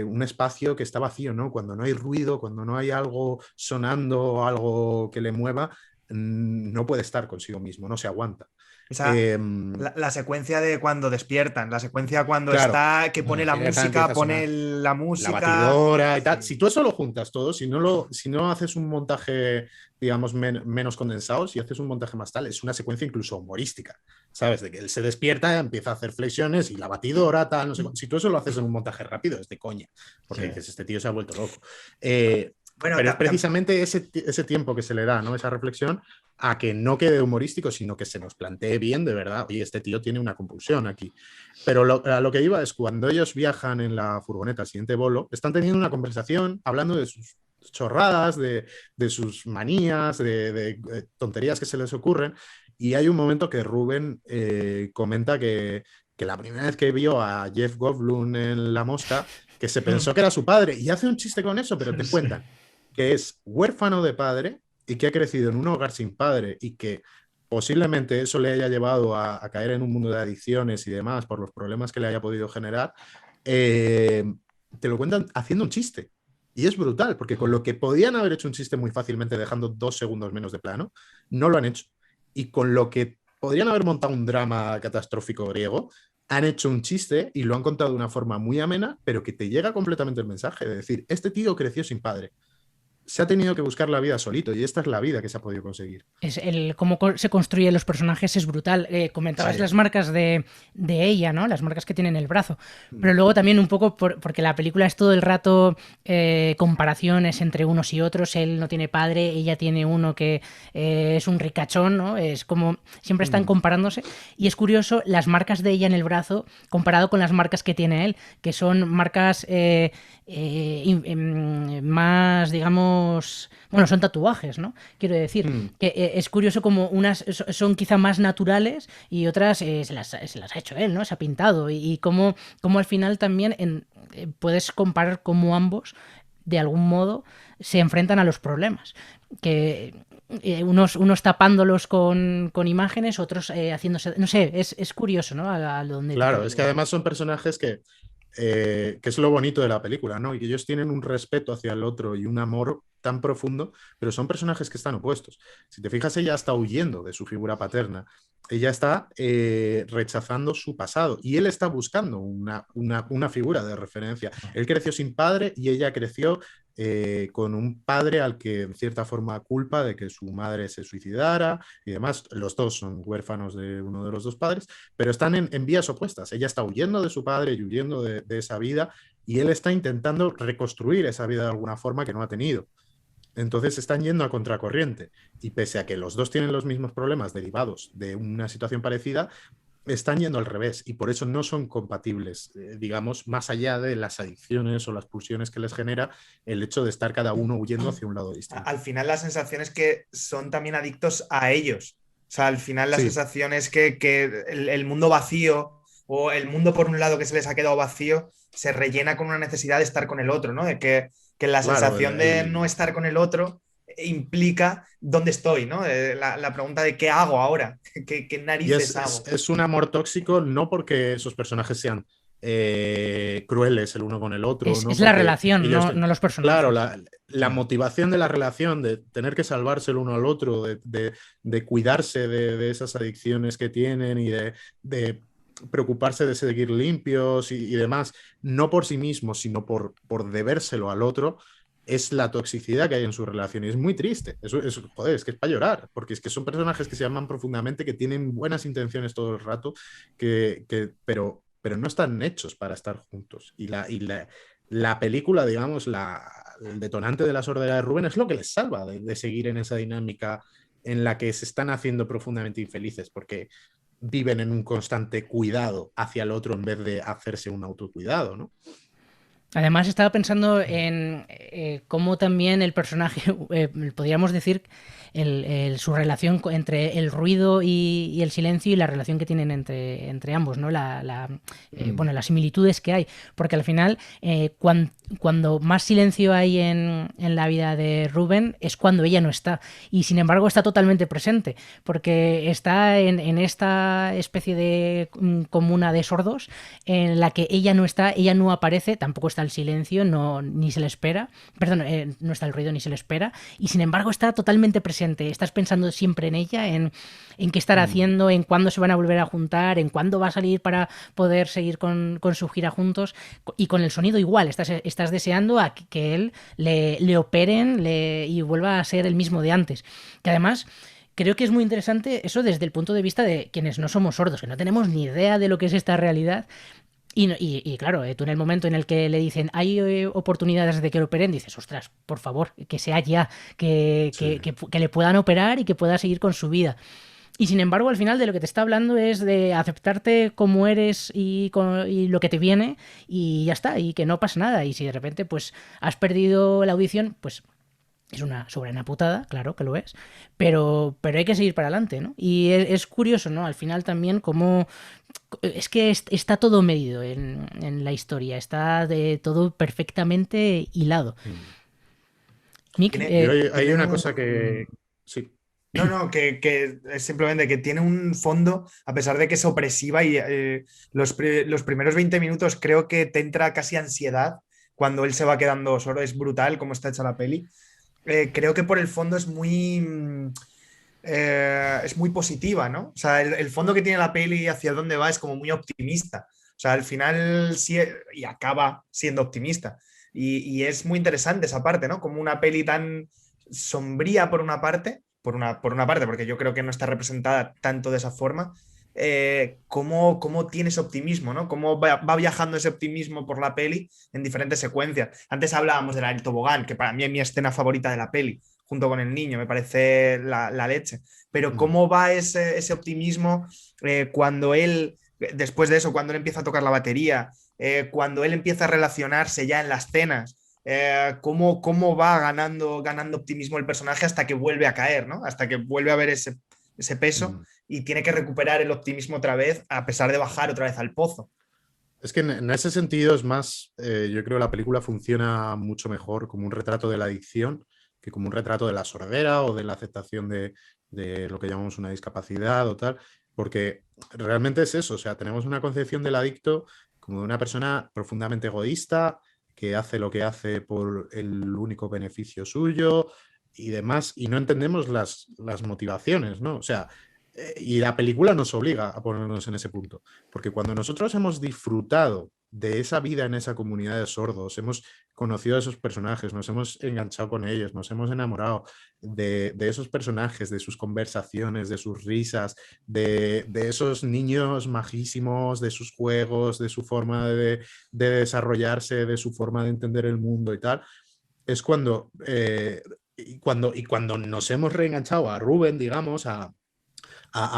un espacio que está vacío, ¿no? Cuando no hay ruido, cuando no hay algo sonando, algo que le mueva, no puede estar consigo mismo, no se aguanta. Esa, la secuencia de cuando despiertan, la secuencia cuando Claro, está, que pone la empieza música, a sonar pone la la música. batidora y tal. Sí. Si tú eso lo juntas todo, si no haces un montaje, digamos, menos condensado, si haces un montaje más tal, es una secuencia incluso humorística, ¿sabes? De que él se despierta, empieza a hacer flexiones y la batidora, tal, no sé. Si tú eso lo haces en un montaje rápido, es de coña, porque Sí. dices, este tío se ha vuelto loco. Bueno, Pero es precisamente ese tiempo que se le da, ¿no? Esa reflexión a que no quede humorístico, sino que se nos plantee bien de verdad, oye, este tío tiene una compulsión aquí. Pero a lo que iba es cuando ellos viajan en la furgoneta al siguiente bolo, están teniendo una conversación hablando de sus chorradas, de sus manías, de tonterías que se les ocurren, y hay un momento que Rubén comenta que la primera vez que vio a Jeff Goldblum en La Mosca, que se pensó que era su padre, y hace un chiste con eso, pero te cuentan que es huérfano de padre y que ha crecido en un hogar sin padre y que posiblemente eso le haya llevado a caer en un mundo de adicciones y demás por los problemas que le haya podido generar, eh, te lo cuentan haciendo un chiste. Y es brutal, porque con lo que podían haber hecho un chiste muy fácilmente dejando 2 segundos menos de plano, no lo han hecho. Y con lo que podrían haber montado un drama catastrófico griego, han hecho un chiste y lo han contado de una forma muy amena, pero que te llega completamente el mensaje de decir, este tío creció sin padre, se ha tenido que buscar la vida solito y esta es la vida que se ha podido conseguir. Cómo se construyen los personajes es brutal. Comentabas Sí. las marcas de ella, ¿no? Las marcas que tiene en el brazo. Pero luego también un poco porque la película es todo el rato comparaciones entre unos y otros. Él no tiene padre, ella tiene uno que es un ricachón, ¿no? Es como siempre están comparándose. Y es curioso las marcas de ella en el brazo comparado con las marcas que tiene él, que son marcas más, digamos, bueno, son tatuajes, ¿no? Quiero decir, que es curioso como unas son quizá más naturales y otras se las ha hecho él, ¿no? Se ha pintado y cómo al final también puedes comparar cómo ambos, de algún modo, se enfrentan a los problemas. Que unos tapándolos con imágenes, otros haciéndose... No sé, es curioso, ¿no? A donde Claro, es que además son personajes que es lo bonito de la película, ¿no? Y que ellos tienen un respeto hacia el otro y un amor tan profundo, pero son personajes que están opuestos. Si te fijas, ella está huyendo de su figura paterna, ella está rechazando su pasado y él está buscando una figura de referencia. Él creció sin padre y ella creció con un padre al que en cierta forma culpa de que su madre se suicidara y demás. Los dos son huérfanos de uno de los dos padres, pero están en vías opuestas. Ella está huyendo de su padre y huyendo de esa vida y él está intentando reconstruir esa vida de alguna forma que no ha tenido. Entonces están yendo a contracorriente y pese a que los dos tienen los mismos problemas derivados de una situación parecida, están yendo al revés y por eso no son compatibles, digamos, más allá de las adicciones o las pulsiones que les genera el hecho de estar cada uno huyendo hacia un lado distinto. Al final la sensación es que son también adictos a ellos. O sea, al final la Sí. sensación es que el mundo vacío o el mundo por un lado que se les ha quedado vacío se rellena con una necesidad de estar con el otro, ¿no? De que la Claro, sensación de no estar con el otro implica dónde estoy, ¿no? La pregunta de qué hago ahora, qué y narices hago. es un amor tóxico no porque esos personajes sean crueles el uno con el otro, es no la porque relación, ellos no los personajes. Claro, la motivación de la relación, de tener que salvarse el uno al otro, de cuidarse de esas adicciones que tienen y de preocuparse de seguir limpios y demás, no por sí mismos, sino por debérselo al otro, es la toxicidad que hay en su relación. Y es muy triste. Joder, es que es para llorar, porque es que son personajes que se aman profundamente, que tienen buenas intenciones todo el rato, pero no están hechos para estar juntos. Y la película, digamos, el detonante de la sordera de Rubén es lo que les salva de seguir en esa dinámica en la que se están haciendo profundamente infelices, porque viven en un constante cuidado hacia el otro en vez de hacerse un autocuidado, ¿no? Además, estaba pensando en cómo también el personaje, podríamos decir, su relación entre el ruido y el silencio y la relación que tienen entre ambos, ¿no? Bueno, las similitudes que hay. Porque al final, cuando más silencio hay en la vida de Rubén es cuando ella no está. Y sin embargo está totalmente presente, porque está en esta especie de comuna de sordos en la que ella no está, ella no aparece, tampoco está el silencio, ni se le espera, perdón, no está el ruido ni se le espera, y sin embargo está totalmente presente. Estás pensando siempre en ella, en qué estará haciendo, en cuándo se van a volver a juntar, en cuándo va a salir para poder seguir con su gira juntos, y con el sonido igual, estás deseando a que él le operen y vuelva a ser el mismo de antes. Que además creo que es muy interesante eso desde el punto de vista de quienes no somos sordos, que no tenemos ni idea de lo que es esta realidad. Y claro, tú en el momento en el que le dicen hay oportunidades de que lo operen, dices, ostras, por favor, que sea ya, que le puedan operar y que pueda seguir con su vida. Y sin embargo, al final de lo que te está hablando es de aceptarte como eres y lo que te viene y ya está, y que no pasa nada. Y si de repente pues has perdido la audición, pues es una soberana putada, claro que lo es, pero hay que seguir para adelante, ¿no? Y es curioso, ¿no? Al final también como... Es que está todo medido en la historia, está todo perfectamente hilado. Nick, Hay una cosa que... Sí. No, que es simplemente que tiene un fondo, a pesar de que es opresiva y los primeros 20 minutos creo que te entra casi ansiedad cuando él se va quedando solo, es brutal cómo está hecha la peli. Creo que por el fondo es muy positiva, ¿no? O sea, el fondo que tiene la peli hacia dónde va es como muy optimista. O sea, al final sí, y acaba siendo optimista. Y es muy interesante esa parte, ¿no? Como una peli tan sombría por una parte, por una parte, porque yo creo que no está representada tanto de esa forma, cómo tiene ese optimismo, ¿no? Cómo va viajando ese optimismo por la peli en diferentes secuencias. Antes hablábamos de la tobogán, que para mí es mi escena favorita de la peli, junto con el niño, me parece la leche. Pero cómo va ese optimismo cuando él, después de eso, cuando él empieza a tocar la batería, cuando él empieza a relacionarse ya en las cenas, cómo va ganando optimismo el personaje hasta que vuelve a caer, ¿no? Hasta que vuelve a ver ese peso y tiene que recuperar el optimismo otra vez, a pesar de bajar otra vez al pozo. Es que en ese sentido es más, yo creo que la película funciona mucho mejor como un retrato de la adicción que como un retrato de la sordera o de la aceptación de lo que llamamos una discapacidad o tal, porque realmente es eso, o sea, tenemos una concepción del adicto como de una persona profundamente egoísta, que hace lo que hace por el único beneficio suyo y demás, y no entendemos las motivaciones, ¿no? O sea, y la película nos obliga a ponernos en ese punto, porque cuando nosotros hemos disfrutado de esa vida en esa comunidad de sordos, hemos conocido a esos personajes, nos hemos enganchado con ellos, nos hemos enamorado de esos personajes, de sus conversaciones, de sus risas, de esos niños majísimos, de sus juegos, de su forma de desarrollarse, de su forma de entender el mundo y tal, es cuando, cuando nos hemos reenganchado a Rubén, digamos, a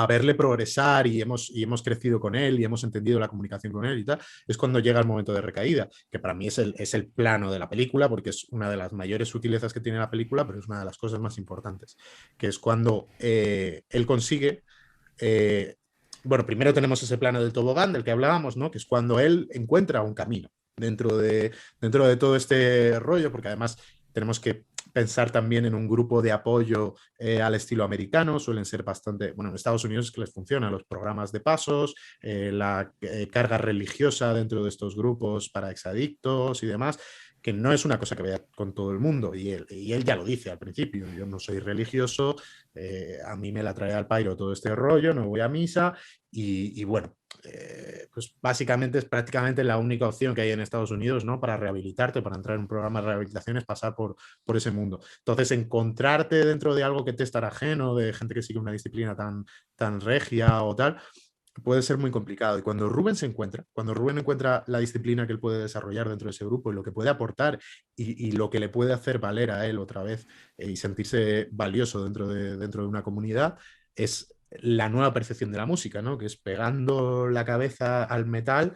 verle progresar y hemos crecido con él y hemos entendido la comunicación con él y tal, es cuando llega el momento de recaída, que para mí es el plano de la película, porque es una de las mayores sutilezas que tiene la película, pero es una de las cosas más importantes, que es cuando él consigue... bueno, primero tenemos ese plano del tobogán del que hablábamos, ¿no? Que es cuando él encuentra un camino dentro de todo este rollo, porque además tenemos que pensar también en un grupo de apoyo al estilo americano, suelen ser bastante, bueno, en Estados Unidos es que les funcionan los programas de pasos, la carga religiosa dentro de estos grupos para exadictos y demás, que no es una cosa que vea con todo el mundo, y él ya lo dice al principio, yo no soy religioso, a mí me la trae al pairo todo este rollo, no voy a misa, y bueno, pues básicamente es prácticamente la única opción que hay en Estados Unidos, ¿no? Para rehabilitarte, para entrar en un programa de rehabilitación, es pasar por ese mundo. Entonces, encontrarte dentro de algo que te es tan ajeno, de gente que sigue una disciplina tan regia o tal, puede ser muy complicado. Y cuando Rubén encuentra la disciplina que él puede desarrollar dentro de ese grupo y lo que puede aportar y lo que le puede hacer valer a él otra vez y sentirse valioso dentro de una comunidad, es la nueva percepción de la música, ¿no? Que es pegando la cabeza al metal,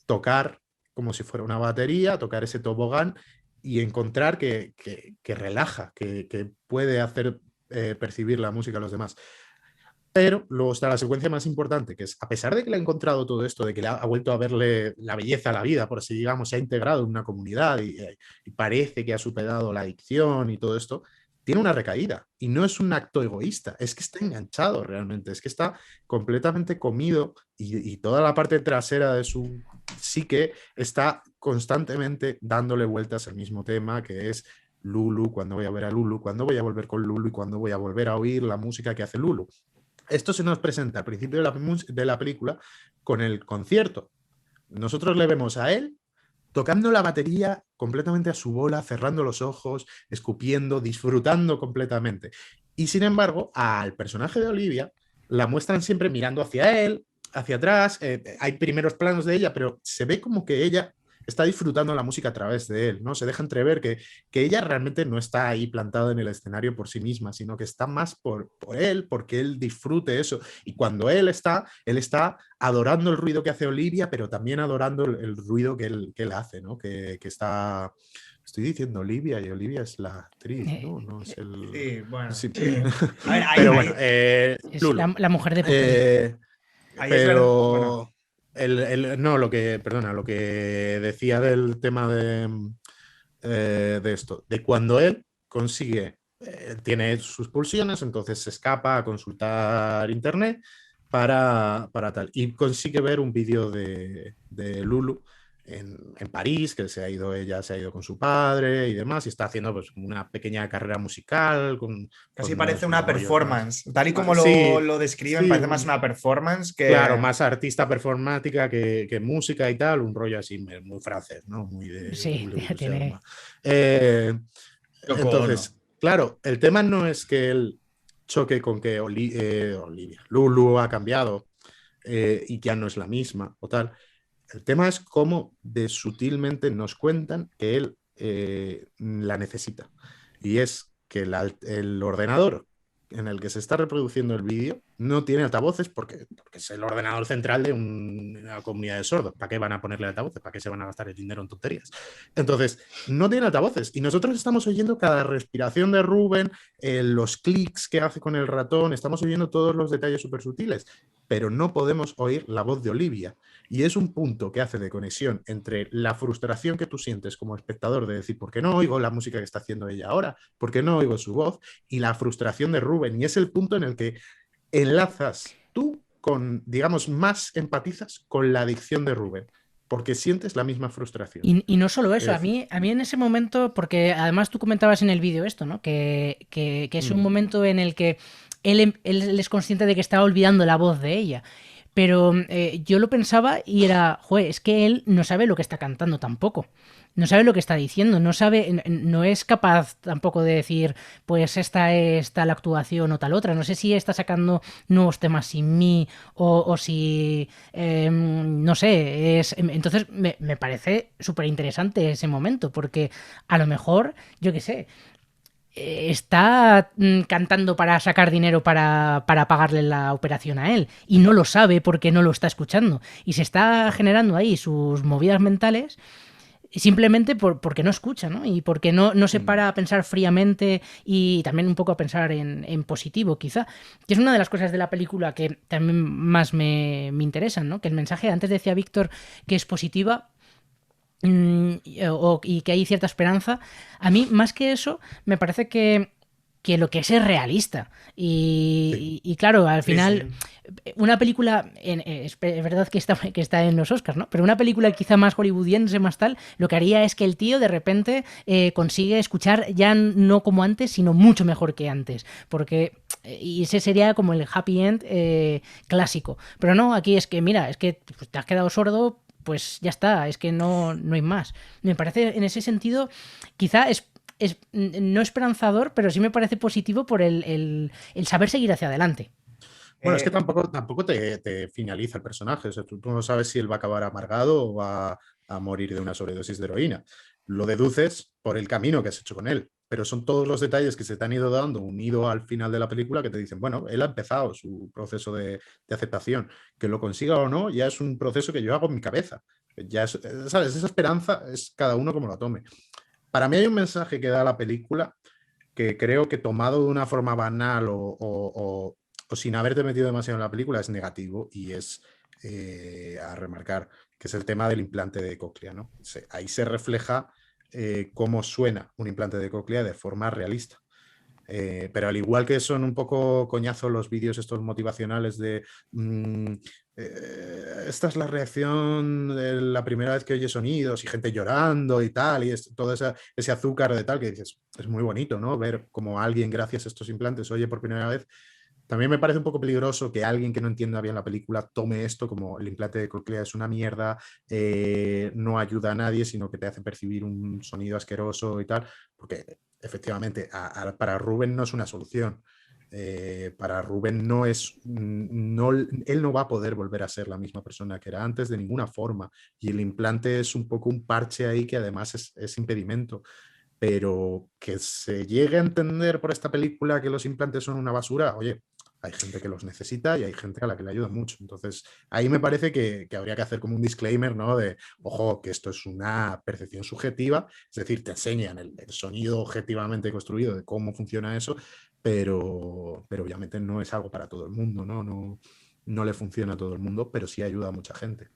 tocar como si fuera una batería, tocar ese tobogán y encontrar que relaja, que puede hacer percibir la música a los demás. Pero luego está la secuencia más importante, que es, a pesar de que le ha encontrado todo esto, de que le ha vuelto a verle la belleza a la vida, por así digamos, se ha integrado en una comunidad y parece que ha superado la adicción y todo esto, tiene una recaída. Y no es un acto egoísta, es que está enganchado realmente, es que está completamente comido y toda la parte trasera de su psique está constantemente dándole vueltas al mismo tema, que es Lulu, cuando voy a ver a Lulu, cuando voy a volver con Lulu y cuando voy a volver a oír la música que hace Lulu. Esto se nos presenta al principio de la película con el concierto. Nosotros le vemos a él tocando la batería completamente a su bola, cerrando los ojos, escupiendo, disfrutando completamente. Y sin embargo, al personaje de Olivia la muestran siempre mirando hacia él, hacia atrás. Hay primeros planos de ella, pero se ve como que ella está disfrutando la música a través de él, ¿no? Se deja entrever que ella realmente no está ahí plantada en el escenario por sí misma, sino que está más por él, porque él disfrute eso. Y cuando él está adorando el ruido que hace Olivia, pero también adorando el ruido que él hace, ¿no? Que está... Estoy diciendo Olivia y Olivia es la actriz, ¿no? No es el... Sí, bueno. Sí. Sí. A ver, Pero bueno, Es Lulu. la mujer de Popeye. Ahí es verdad, bueno. No, lo que decía del tema de esto, de cuando él consigue, tiene sus pulsiones, entonces se escapa a consultar internet para tal, y consigue ver un vídeo de Lulu en París, que ella se ha ido con su padre y demás, y está haciendo pues una pequeña carrera musical. Casi con parece sus una rollos performance. Tal y como Sí, lo describen, sí, parece más una performance que. Claro, más artista performática que música y tal, un rollo así muy francés, ¿no? Muy de Sí, tiene... Entonces, claro, el tema no es que él choque con que Olivia, Lulu ha cambiado y ya no es la misma o tal. El tema es cómo de sutilmente nos cuentan que él la necesita. Y es que el ordenador en el que se está reproduciendo el vídeo no tiene altavoces porque es el ordenador central de una comunidad de sordos. ¿Para qué van a ponerle altavoces? ¿Para qué se van a gastar el dinero en tonterías? Entonces, no tiene altavoces y nosotros estamos oyendo cada respiración de Rubén, los clics que hace con el ratón, estamos oyendo todos los detalles súper sutiles, pero no podemos oír la voz de Olivia. Y es un punto que hace de conexión entre la frustración que tú sientes como espectador de decir, ¿por qué no oigo la música que está haciendo ella ahora? ¿Por qué no oigo su voz? Y la frustración de Rubén. Y es el punto en el que enlazas tú con, digamos, más empatizas con la adicción de Rubén, porque sientes la misma frustración. Y no solo eso, a mí en ese momento, porque además tú comentabas en el vídeo esto, ¿no? Que es un momento en el que él es consciente de que estaba olvidando la voz de ella. Pero yo lo pensaba y era, joder, es que él no sabe lo que está cantando tampoco. No sabe lo que está diciendo, no es capaz tampoco de decir, pues esta es tal actuación o tal otra. No sé si está sacando nuevos temas sin mí o si, no sé. Entonces me parece súper interesante ese momento, porque a lo mejor, yo qué sé, está cantando para sacar dinero para pagarle la operación a él y no lo sabe porque no lo está escuchando y se está generando ahí sus movidas mentales simplemente porque no escucha, ¿no? Y porque no se para a pensar fríamente y también un poco a pensar en positivo, quizá, que es una de las cosas de la película que también más me interesan, ¿no? Que el mensaje, antes decía Víctor que es positiva y que hay cierta esperanza. A mí, más que eso, me parece que lo que es realista. Y claro, al final, una película, es verdad que está en los Oscars, ¿no? Pero una película quizá más hollywoodiense, más tal, lo que haría es que el tío de repente consigue escuchar ya no como antes, sino mucho mejor que antes. Y ese sería como el happy end clásico. Pero no, aquí es que, mira, es que pues, te has quedado sordo, pues ya está, es que no hay más. Me parece en ese sentido, quizá es no esperanzador, pero sí me parece positivo por el saber seguir hacia adelante. Bueno, es que Eh, tampoco te finaliza el personaje. O sea, tú no sabes si él va a acabar amargado o va a morir de una sobredosis de heroína. Lo deduces por el camino que has hecho con él. Pero son todos los detalles que se te han ido dando, unido al final de la película, que te dicen, bueno, él ha empezado su proceso de aceptación. Que lo consiga o no, ya es un proceso que yo hago en mi cabeza. Ya ¿sabes? Esa esperanza es cada uno como la tome. Para mí hay un mensaje que da la película que creo que tomado de una forma banal o sin haberte metido demasiado en la película es negativo y es a remarcar, que es el tema del implante de cóclea, ¿no? Ahí se refleja cómo suena un implante de cóclea de forma realista. Pero al igual que son un poco coñazos los vídeos estos motivacionales de esta es la reacción de la primera vez que oyes sonidos y gente llorando y tal, y todo ese azúcar de tal, que dices, es muy bonito, ¿no? Ver cómo alguien gracias a estos implantes oye por primera vez. También me parece un poco peligroso que alguien que no entienda bien la película tome esto como el implante de cóclea es una mierda, no ayuda a nadie, sino que te hace percibir un sonido asqueroso y tal, porque efectivamente para Rubén no es una solución. Para Rubén no es, no, él no va a poder volver a ser la misma persona que era antes de ninguna forma, y el implante es un poco un parche ahí que además es impedimento. Pero que se llegue a entender por esta película que los implantes son una basura, oye, hay gente que los necesita y hay gente a la que le ayuda mucho. Entonces, ahí me parece que habría que hacer como un disclaimer, ¿no? De, ojo, que esto es una percepción subjetiva, es decir, te enseñan el sonido objetivamente construido de cómo funciona eso, pero obviamente no es algo para todo el mundo, ¿no? No le funciona a todo el mundo, pero sí ayuda a mucha gente.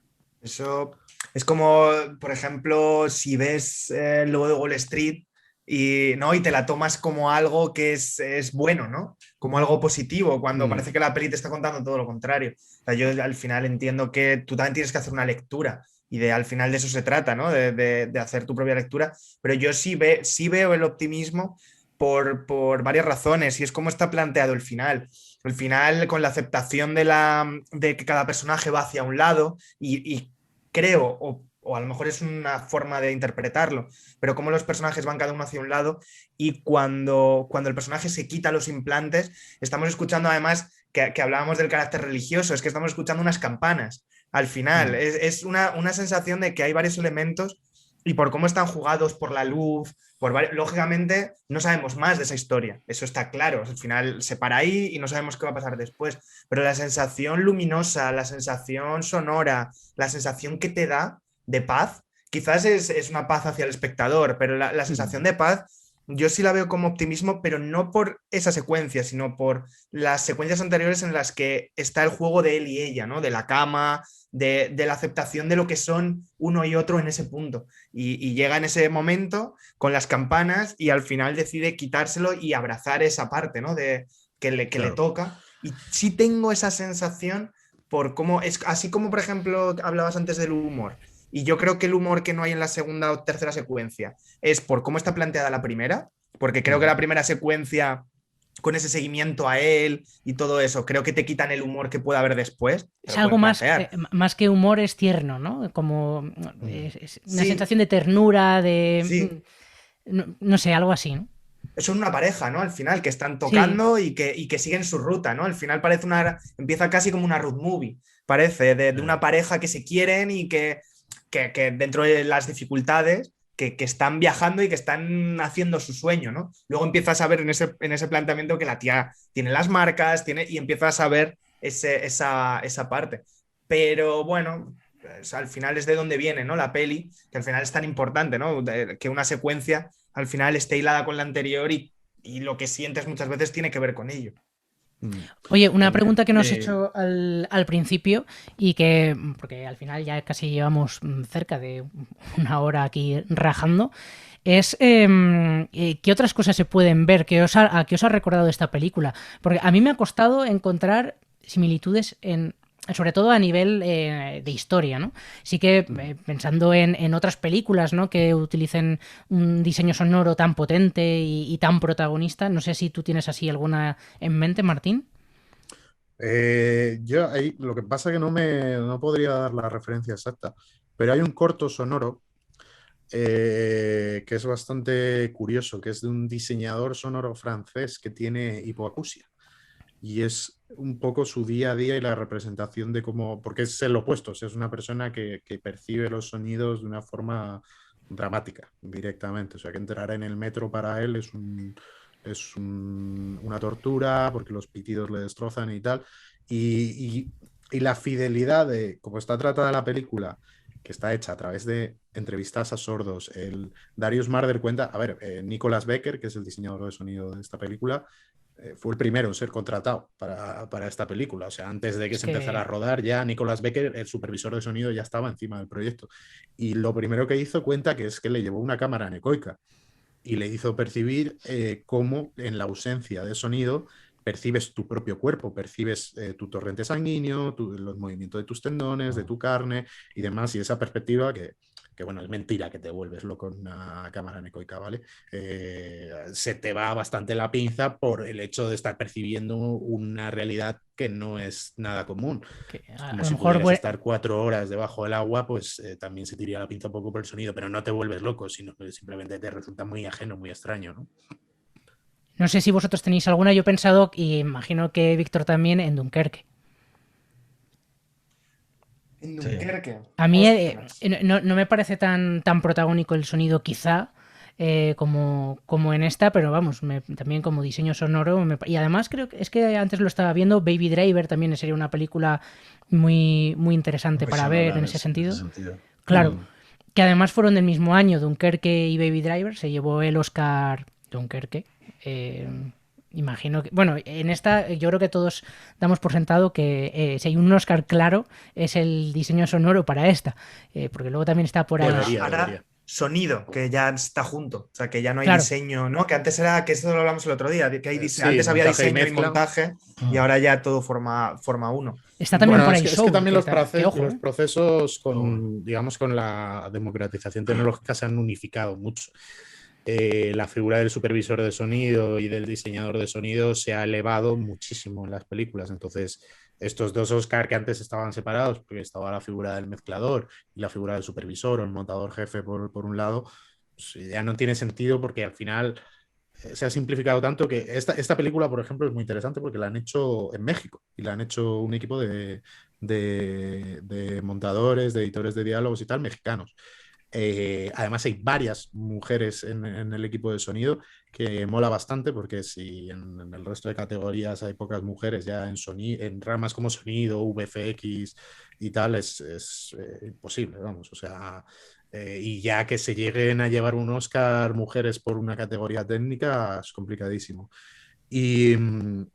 Eso es como, por ejemplo, si ves luego de Wall Street y, ¿no? y te la tomas como algo que es bueno, ¿no? Como algo positivo, cuando parece que la peli te está contando todo lo contrario. O sea, yo al final entiendo que tú también tienes que hacer una lectura y al final de eso se trata, ¿no? De hacer tu propia lectura, pero yo sí veo el optimismo por varias razones y es como está planteado el final. El final con la aceptación de que cada personaje va hacia un lado y creo, o a lo mejor es una forma de interpretarlo, pero cómo los personajes van cada uno hacia un lado y cuando el personaje se quita los implantes, estamos escuchando además que hablábamos del carácter religioso, es que estamos escuchando unas campanas al final, es una sensación de que hay varios elementos y por cómo están jugados, por la luz, lógicamente no sabemos más de esa historia, eso está claro, al final se para ahí y no sabemos qué va a pasar después, pero la sensación luminosa, la sensación sonora, la sensación que te da de paz, quizás es una paz hacia el espectador, pero la sensación de paz yo sí la veo como optimismo, pero no por esa secuencia, sino por las secuencias anteriores en las que está el juego de él y ella, ¿no? De la cama, de la aceptación de lo que son uno y otro en ese punto. Y llega en ese momento con las campanas y al final decide quitárselo y abrazar esa parte, ¿no? Que le toca. Y sí tengo esa sensación por cómo es, así como por ejemplo hablabas antes del humor. Y yo creo que el humor que no hay en la segunda o tercera secuencia es por cómo está planteada la primera, porque creo que la primera secuencia con ese seguimiento a él y todo eso, creo que te quitan el humor que pueda haber después. Es algo más que humor, es tierno, ¿no? Como es una sí, sensación de ternura, sí. no sé, algo así, ¿no? Son una pareja, ¿no? Al final, que están Sí, tocando y que siguen su ruta, ¿no? Al final parece empieza casi como una road movie, parece, de una pareja que se quieren y que dentro de las dificultades, que están viajando y que están haciendo su sueño, ¿no? Luego empiezas a ver en ese planteamiento que la tía tiene las marcas, y empiezas a ver esa parte. Pero bueno, pues, al final es de donde viene, ¿no? La peli, que al final es tan importante, ¿no? Que una secuencia al final esté hilada con la anterior y lo que sientes muchas veces tiene que ver con ello. Oye, una pregunta que nos he hecho al principio y que, porque al final ya casi llevamos cerca de una hora aquí rajando, es ¿qué otras cosas se pueden ver? ¿A qué os ha recordado esta película? Porque a mí me ha costado encontrar similitudes sobre todo a nivel de historia, ¿no? Sí que pensando en otras películas, ¿no? Que utilicen un diseño sonoro tan potente y tan protagonista, no sé si tú tienes así alguna en mente, Martín. Yo ahí, lo que pasa es que no podría dar la referencia exacta, pero hay un corto sonoro que es bastante curioso, que es de un diseñador sonoro francés que tiene hipoacusia. y es un poco su día a día y la representación de cómo, porque es el opuesto, o sea, es una persona que percibe los sonidos de una forma dramática, directamente, o sea, que entrar en el metro para él una tortura, porque los pitidos le destrozan y tal, y la fidelidad de cómo está tratada la película, que está hecha a través de entrevistas a sordos. Darius Marder cuenta, a ver, Nicholas Becker, que es el diseñador de sonido de esta película, fue el primero en ser contratado para esta película. O sea, antes de que se empezara a rodar, ya Nicholas Becker, el supervisor de sonido, ya estaba encima del proyecto. Y lo primero que hizo cuenta que es que le llevó una cámara anecoica y le hizo percibir cómo en la ausencia de sonido percibes tu propio cuerpo, percibes tu torrente sanguíneo, los movimientos de tus tendones, de tu carne y demás, y esa perspectiva que bueno, es mentira que te vuelves loco con una cámara anecoica, ¿vale? Se te va bastante la pinza por el hecho de estar percibiendo una realidad que no es nada común. Como si pudieras estar 4 horas debajo del agua, pues también se te iría la pinza un poco por el sonido, pero no te vuelves loco, sino que simplemente te resulta muy ajeno, muy extraño, ¿no? No sé si vosotros tenéis alguna, yo he pensado, y imagino que Víctor también, en Dunkerque. En Dunkerque. A mí no me parece tan protagónico el sonido, quizá, como en esta, pero vamos, también como diseño sonoro. Y además creo que es que antes lo estaba viendo, Baby Driver también sería una película muy, muy interesante para ver en ese sentido. Claro, que además fueron del mismo año, Dunkerque y Baby Driver, se llevó el Oscar Dunkerque. Imagino que, bueno, en esta yo creo que todos damos por sentado que si hay un Oscar claro es el diseño sonoro para esta, porque luego también está por ahí. Ahora sonido, que ya está junto, o sea, que ya no hay diseño, ¿no? Que antes era, que esto lo hablamos el otro día, que antes había diseño y montaje y ahora ya todo forma uno. Está también por ahí es que también los procesos digamos, con la democratización tecnológica se han unificado mucho. La figura del supervisor de sonido y del diseñador de sonido se ha elevado muchísimo en las películas. Entonces, estos dos Oscar que antes estaban separados, porque estaba la figura del mezclador y la figura del supervisor o el montador jefe por un lado, pues ya no tiene sentido porque al final se ha simplificado tanto que esta película, por ejemplo, es muy interesante porque la han hecho en México y la han hecho un equipo de montadores, de editores de diálogos y tal, mexicanos. Además hay varias mujeres en el equipo de sonido, que mola bastante porque si en el resto de categorías hay pocas mujeres, ya en ramas como sonido, VFX y tal, es imposible, vamos, o sea, y ya que se lleguen a llevar un Oscar mujeres por una categoría técnica es complicadísimo. Y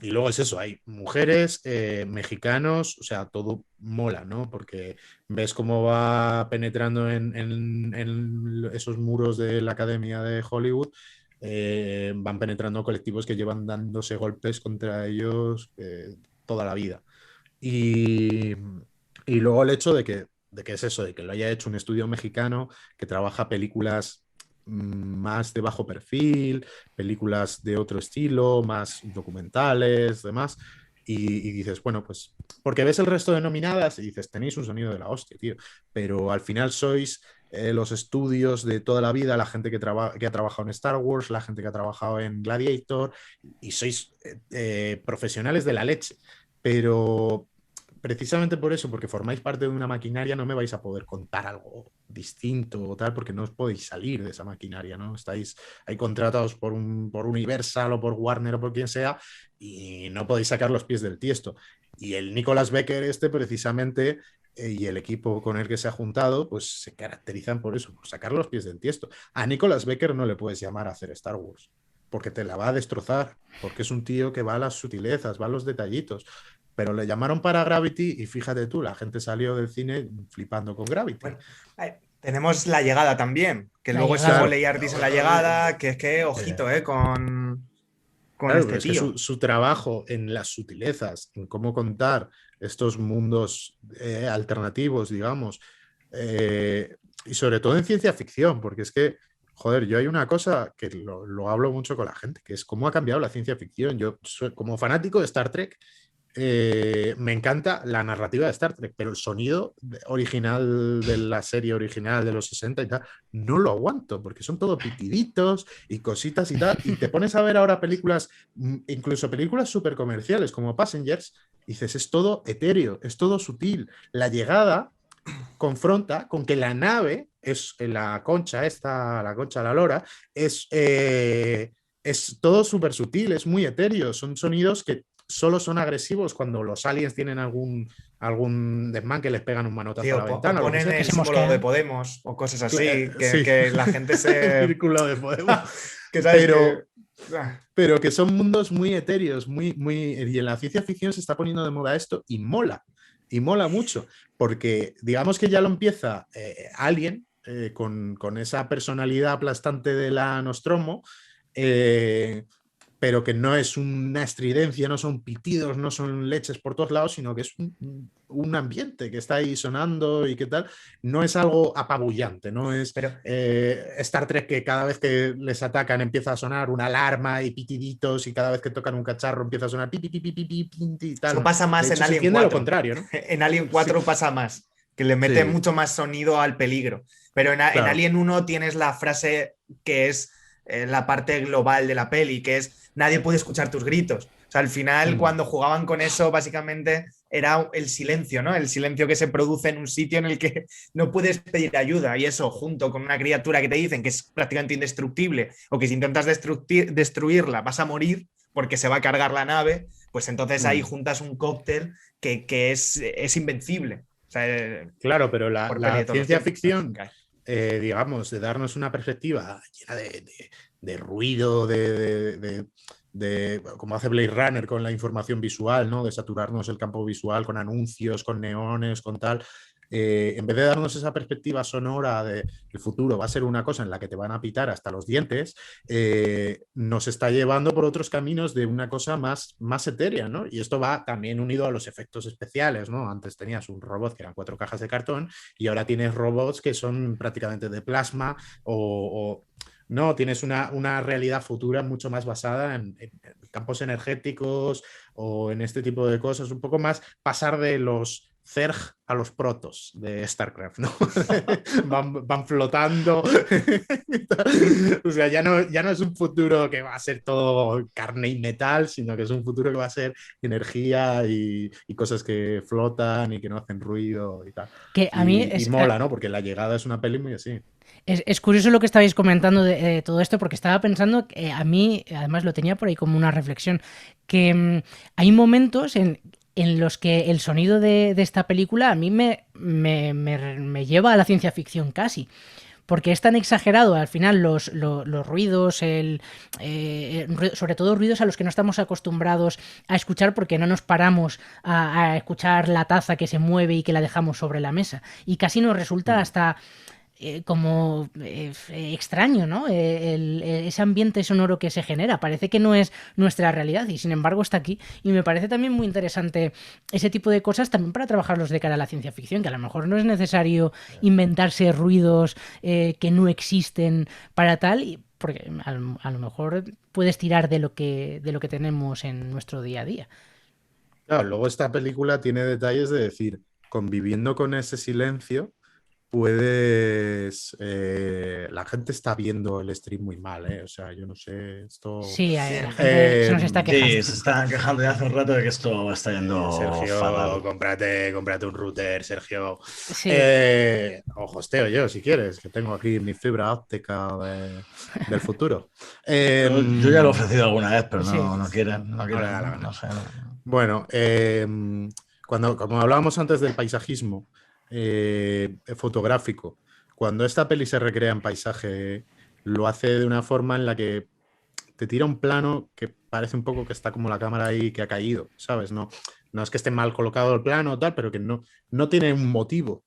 luego es eso, hay mujeres, mexicanos, o sea, todo mola, ¿no? Porque ves cómo va penetrando en esos muros de la Academia de Hollywood, van penetrando colectivos que llevan dándose golpes contra ellos toda la vida. Y luego el hecho de que es eso, de que lo haya hecho un estudio mexicano que trabaja películas más de bajo perfil, películas de otro estilo, más documentales, demás. Y dices, bueno, pues porque ves el resto de nominadas y dices, tenéis un sonido de la hostia, tío, pero al final sois los estudios de toda la vida, la gente que ha trabajado en Star Wars, la gente que ha trabajado en Gladiator, y sois profesionales de la leche, pero precisamente por eso, porque formáis parte de una maquinaria, no me vais a poder contar algo distinto o tal, porque no os podéis salir de esa maquinaria, ¿no? Estáis ahí contratados por Universal o por Warner o por quien sea y no podéis sacar los pies del tiesto. Y el Nicholas Becker precisamente, y el equipo con el que se ha juntado, pues se caracterizan por eso, por sacar los pies del tiesto. A Nicholas Becker no le puedes llamar a hacer Star Wars, porque te la va a destrozar, porque es un tío que va a las sutilezas, va a los detallitos. Pero le llamaron para Gravity y fíjate tú, la gente salió del cine flipando con Gravity. Bueno, tenemos La Llegada también, que luego es Foley Artis en La Llegada, que es que, ojito, con claro, este tío. Que su trabajo en las sutilezas, en cómo contar estos mundos alternativos, digamos, y sobre todo en ciencia ficción, porque es que, joder, yo hay una cosa que lo hablo mucho con la gente, que es cómo ha cambiado la ciencia ficción. Yo soy como fanático de Star Trek Me encanta la narrativa de Star Trek, pero el sonido original de la serie original de los 60 y tal, no lo aguanto, porque son todo pitiditos y cositas y tal. Y te pones a ver ahora películas, incluso películas súper comerciales como Passengers, y dices, es todo etéreo, es todo sutil. La llegada confronta con que la nave es la concha esta, la concha la lora, es todo súper sutil, es muy etéreo, son sonidos que solo son agresivos cuando los aliens tienen algún desmán que les pegan un manotazo Sí, a la o ventana. O lo que ponen sea. Que el se símbolo mosquean. de Podemos o cosas así, Sí. que la gente El se... círculo de Podemos. que sabes Pero, que... pero que son mundos muy etéreos, y en la ciencia ficción se está poniendo de moda esto y mola mucho, porque digamos que ya lo empieza Alien, con esa personalidad aplastante de la Nostromo, pero que no es una estridencia, no son pitidos, no son leches por todos lados, sino que es un ambiente que está ahí sonando y qué tal. No es algo apabullante, no es Pero Star Trek que cada vez que les atacan empieza a sonar una alarma y pitiditos y cada vez que tocan un cacharro empieza a sonar pi, pi, pi, pi, pi, pi, pi, y tal. eso No. pasa más De en hecho, se Alien entiende lo 4. contrario, ¿no? En Alien 4 Sí. pasa más, que le mete Sí. mucho más sonido al peligro. Pero en Claro. Alien 1 tienes la frase que es la parte global de la peli, que es nadie puede escuchar tus gritos. O sea, al final, cuando jugaban con eso, básicamente era el silencio, ¿no? El silencio que se produce en un sitio en el que no puedes pedir ayuda. Y eso, junto con una criatura que te dicen que es prácticamente indestructible o que si intentas destruirla vas a morir porque se va a cargar la nave, pues entonces ahí juntas un cóctel que es invencible. O sea, Claro, pero por peli la de todos los ciencia tiempos. ficción, digamos, de darnos una perspectiva llena de ruido, como hace Blade Runner con la información visual, ¿no? De saturarnos el campo visual con anuncios, con neones, con tal. En vez de darnos esa perspectiva sonora de el futuro va a ser una cosa en la que te van a pitar hasta los dientes, nos está llevando por otros caminos de una cosa más etérea, ¿no? Y esto va también unido a los efectos especiales, ¿no? Antes tenías un robot que eran 4 cajas de cartón y ahora tienes robots que son prácticamente de plasma o no, tienes una realidad futura mucho más basada en campos energéticos o en este tipo de cosas, un poco más pasar de los Zerg a los protos de StarCraft, ¿no? van flotando. O sea, ya no es un futuro que va a ser todo carne y metal, sino que es un futuro que va a ser energía y cosas que flotan y que no hacen ruido y tal. Que a mí Y mola, ¿no? Porque La Llegada es una peli muy así. Es curioso lo que estabais comentando de todo esto, porque estaba pensando que a mí, además lo tenía por ahí como una reflexión, que hay momentos en los que el sonido de esta película a mí me lleva a la ciencia ficción casi. Porque es tan exagerado al final los ruidos, sobre todo ruidos a los que no estamos acostumbrados a escuchar porque no nos paramos a escuchar la taza que se mueve y que la dejamos sobre la mesa. Y casi nos resulta hasta como extraño, ¿no? Ese ambiente sonoro que se genera. Parece que no es nuestra realidad y sin embargo está aquí. Y me parece también muy interesante ese tipo de cosas también para trabajarlos de cara a la ciencia ficción, que a lo mejor no es necesario inventarse ruidos que no existen para tal, porque a lo mejor puedes tirar de lo que tenemos en nuestro día a día. Claro, luego esta película tiene detalles de decir, conviviendo con ese silencio, puedes... la gente está viendo el stream muy mal, ¿eh? O sea, yo no sé, esto... Sí, la gente se nos está quejando. Sí, se están quejando ya hace un rato de que esto está yendo Sergio, fatal. cómprate un router, Sergio. Sí. O hosteo yo, si quieres, que tengo aquí mi fibra óptica del futuro. Yo ya lo he ofrecido alguna vez, pero Sí. no quieren. No quieren, Ahora da la gana. no sé, no. Bueno, como hablábamos antes del paisajismo fotográfico, cuando esta peli se recrea en paisaje, lo hace de una forma en la que te tira un plano que parece un poco que está como la cámara ahí que ha caído, ¿sabes? No es que esté mal colocado el plano o tal, pero que no tiene un motivo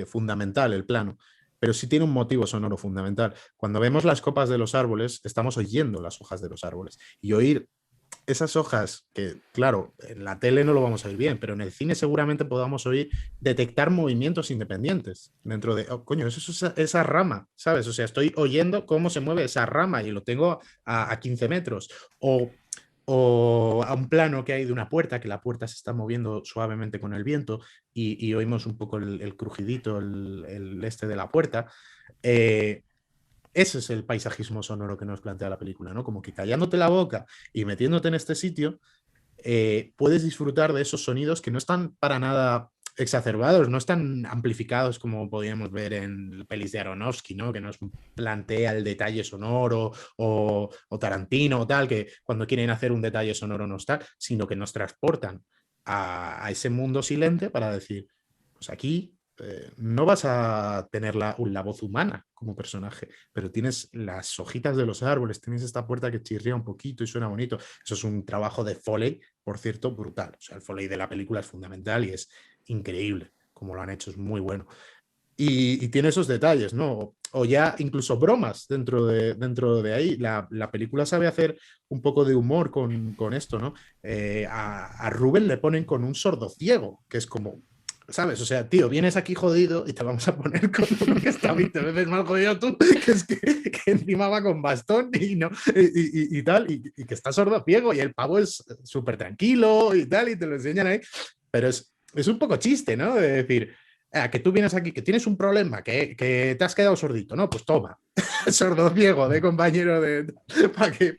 fundamental el plano, pero sí tiene un motivo sonoro fundamental. Cuando vemos las copas de los árboles, estamos oyendo las hojas de los árboles y oír esas hojas que, claro, en la tele no lo vamos a oír bien, pero en el cine seguramente podamos oír, detectar movimientos independientes dentro de, oh, coño, eso es esa rama, ¿sabes? O sea, estoy oyendo cómo se mueve esa rama y lo tengo a 15 metros. O o a un plano que hay de una puerta, que la puerta se está moviendo suavemente con el viento y oímos un poco el crujidito, el este de la puerta. Ese es el paisajismo sonoro que nos plantea la película, ¿no? Como que callándote la boca y metiéndote en este sitio, puedes disfrutar de esos sonidos que no están para nada exacerbados, no están amplificados como podíamos ver en pelis de Aronofsky, ¿no? Que nos plantea el detalle sonoro o Tarantino o tal, que cuando quieren hacer un detalle sonoro no está, sino que nos transportan a ese mundo silente para decir, pues aquí no vas a tener la voz humana como personaje, pero tienes las hojitas de los árboles, tienes esta puerta que chirría un poquito y suena bonito. Eso es un trabajo de Foley, por cierto, brutal. O sea, el Foley de la película es fundamental y es increíble como lo han hecho, es muy bueno. Y tiene esos detalles, ¿no? O ya incluso bromas dentro de ahí. La película sabe hacer un poco de humor con esto, ¿no? A Rubén le ponen con un sordo ciego, que es como, ¿sabes? O sea, tío, vienes aquí jodido y te vamos a poner con uno que está 20 veces más jodido tú, que es que encima va con bastón y tal, y que está sordo ciego y el pavo es súper tranquilo y tal, y te lo enseñan ahí. Pero es un poco chiste, ¿no? De decir, que tú vienes aquí, que tienes un problema, que te has quedado sordito, ¿no? Pues toma, sordo ciego de compañero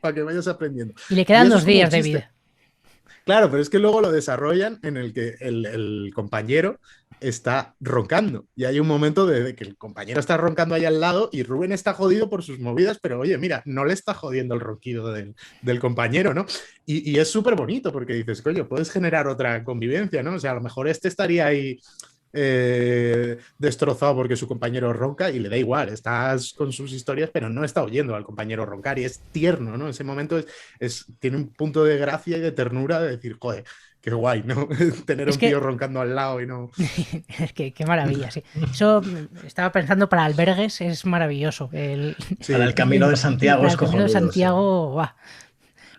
para que vayas aprendiendo. Y le quedan eso 2 es como días un de chiste. vida. Claro, pero es que luego lo desarrollan en el que el compañero está roncando. Y hay un momento de que el compañero está roncando ahí al lado y Rubén está jodido por sus movidas, pero oye, mira, no le está jodiendo el ronquido del compañero, ¿no? Y es súper bonito porque dices, coño, puedes generar otra convivencia, ¿no? O sea, a lo mejor este estaría ahí destrozado porque su compañero ronca y le da igual, estás con sus historias, pero no está oyendo al compañero roncar y es tierno, ¿no? Ese momento tiene un punto de gracia y de ternura de decir, joder, qué guay, ¿no? Tener Es un que- tío roncando al lado y no... Qué maravilla, sí. Eso estaba pensando para albergues, es maravilloso. Sí. Para el Camino de Santiago Para es el Camino de cojonudo. Santiago, ¡buah!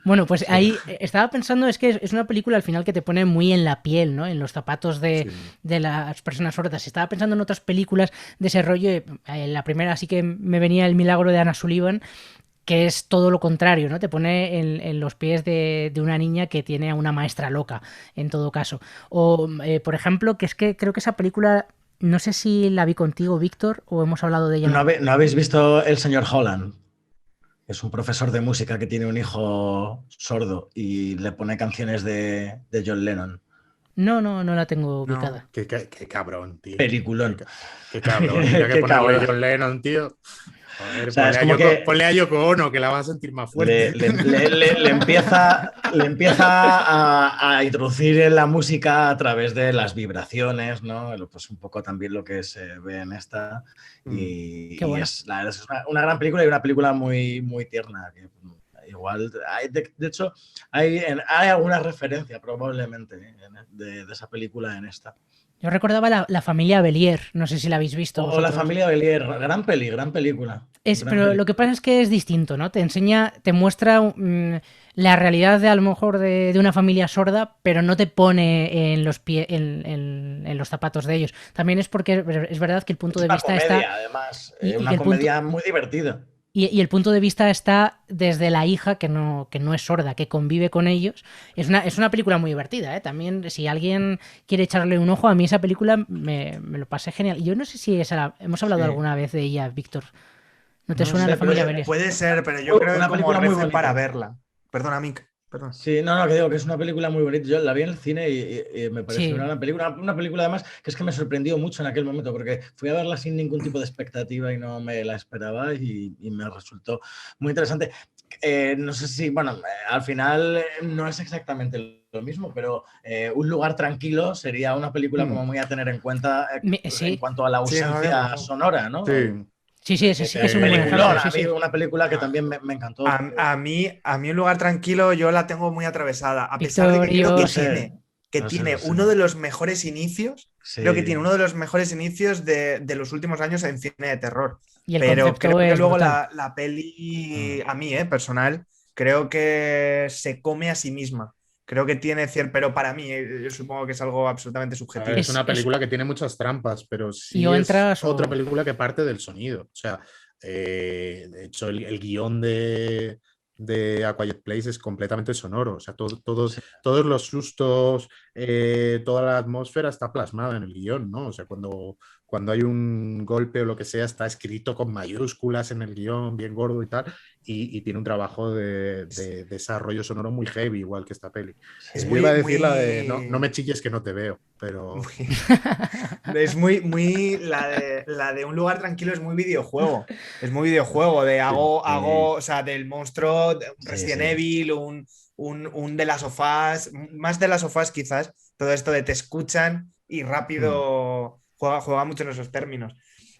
Bueno, pues ahí estaba pensando, es que es una película al final que te pone muy en la piel, ¿no? En los zapatos de las personas sordas. Estaba pensando en otras películas de ese rollo. La primera sí que me venía El milagro de Anna Sullivan, que es todo lo contrario, ¿no? Te pone en los pies de una niña que tiene a una maestra loca, en todo caso. O, por ejemplo, que es que creo que esa película, no sé si la vi contigo, Víctor, o hemos hablado de ella. ¿No habéis visto El señor Holland? Es un profesor de música que tiene un hijo sordo y le pone canciones de John Lennon. No la tengo ubicada. Qué cabrón, tío. Peliculón. Qué cabrón. Mira que Qué ponerle cabrón. John Lennon, tío. Joder, O sea, es como que ponle a Yoko Ono, que la vas a sentir más fuerte. le empieza a introducir en la música a través de las vibraciones, ¿no? Pues un poco también lo que se ve en esta. Y bueno. es una gran película y una película muy, muy tierna. Que, igual, de hecho, hay alguna referencia probablemente de esa película en esta. Yo recordaba la familia Belier, no sé si la habéis visto. O La familia Belier, gran película. Pero lo que pasa es que es distinto, ¿no? Te muestra la realidad a lo mejor de una familia sorda, pero no te pone en los zapatos de ellos. También es porque es verdad que el punto de vista comedia, está... además, y una el comedia muy divertida. Y el punto de vista está desde la hija que no es sorda, que convive con ellos. Es una película muy divertida, ¿eh? También, si alguien quiere echarle un ojo, a mí esa película me lo pasé genial. Y yo no sé si hemos hablado alguna vez de ella, Víctor. ¿No te suena sé, la familia pero Belier? Puede ser, pero yo creo que Una como película muy recen bonita. para verla. Perdona, Mick. Perdón. Sí, no, que digo que es una película muy bonita. Yo la vi en el cine y me pareció una gran película. Una película además que es que me sorprendió mucho en aquel momento porque fui a verla sin ningún tipo de expectativa y no me la esperaba y me resultó muy interesante. No sé si, al final no es exactamente lo mismo, pero Un lugar tranquilo sería una película como muy a tener en cuenta en cuanto a la ausencia sonora, ¿no? Sí, ese sí que es un buen peliculón. ejemplo. Sí. Una película que también me encantó. A mí Un lugar tranquilo yo la tengo muy atravesada, a pesar de que creo que tiene uno de los mejores inicios, creo que tiene uno de los mejores inicios de los últimos años en cine de terror. Pero creo que luego la peli, a mí, personal, creo que se come a sí misma. Creo que tiene cierto, pero para mí, yo supongo que es algo absolutamente subjetivo. Es una película que tiene muchas trampas, pero sí es otra película que parte del sonido. O sea, de hecho, el guión de de A Quiet Place es completamente sonoro. O sea, Sí. todos los sustos, toda la atmósfera está plasmada en el guión, ¿no? O sea, cuando hay un golpe o lo que sea, está escrito con mayúsculas en el guión, bien gordo y tal, y tiene un trabajo de desarrollo sonoro muy heavy, igual que esta peli. Es Yo iba a muy, decir la de no muy, me chilles que no te veo, pero es muy la de un lugar tranquilo es muy videojuego. Es muy videojuego de o sea, del monstruo, de un Sí, Resident sí. Evil, un de las sofás, más de las sofás quizás, todo esto de te escuchan y rápido juega mucho en esos términos.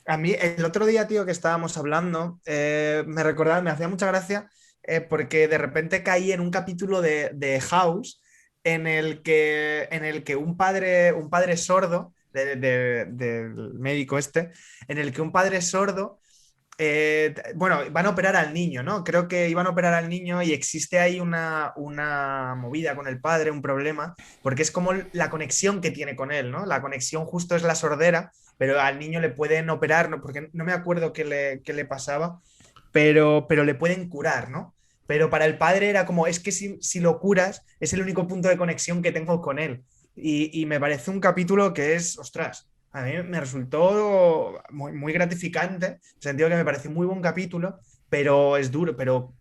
A mí el otro día, tío, que estábamos hablando, me recordaba, me hacía mucha gracia porque de repente caí en un capítulo de House en el que un padre sordo del médico este, en el que un padre sordo, bueno, van a operar al niño, ¿no? Creo que iban a operar al niño y existe ahí una movida con el padre, un problema, porque es como la conexión que tiene con él, ¿no? La conexión justo es la sordera, pero al niño le pueden operar, ¿no? Porque no me acuerdo qué le pasaba, pero le pueden curar, ¿no? Pero para el padre era como, es que si lo curas, es el único punto de conexión que tengo con él. Y me parece un capítulo que es, ostras, a mí me resultó muy gratificante, en el sentido que me pareció muy buen capítulo, pero es duro, pero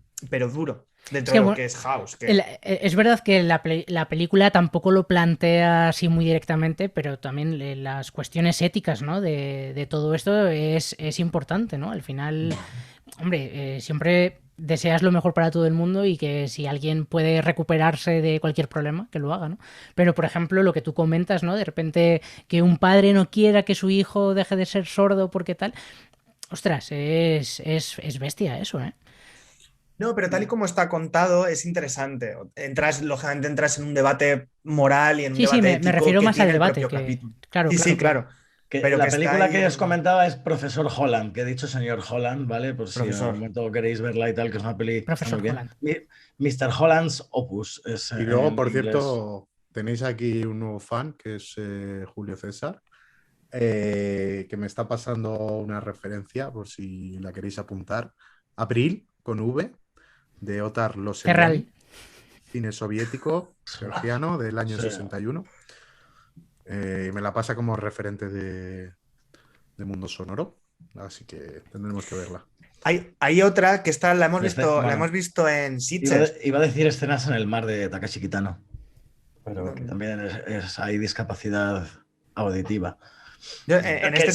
duro, Es dentro que de lo bueno, que es House. Que... es verdad que la película tampoco lo plantea así muy directamente, pero también las cuestiones éticas, ¿no? de todo esto es importante, ¿no? Al final, hombre, siempre deseas lo mejor para todo el mundo y que si alguien puede recuperarse de cualquier problema, que lo haga, ¿no? Pero, por ejemplo, lo que tú comentas, ¿no? De repente que un padre no quiera que su hijo deje de ser sordo porque tal, ostras, es bestia eso, ¿eh? No, pero tal y como está contado, es interesante. Lógicamente entras en un debate moral y en un Sí, sí, debate me ético refiero que más al tiene el debate, propio que capítulo. claro, Sí, claro, sí, claro. claro. Que Pero que la está película ahí que os en comentaba es Profesor Holland, que he dicho señor Holland, ¿vale? Por si en algún profesor. momento queréis verla y tal, que es una peli que está Profesor muy bien. Holland. Mr. Holland's Opus es y luego, en por inglés. cierto, tenéis aquí un nuevo fan que es Julio César. Que me está pasando una referencia por si la queréis apuntar. Abril, con V, de Otar Terral. Loseliani, cine soviético georgiano del año Sí. 61. Y me la pasa como referente de mundo sonoro, así que tendremos que verla. Hay otra que la Bueno, hemos visto en Sitges. iba a decir Escenas en el mar de Takashi Kitano, pero No, que también hay discapacidad auditiva. en este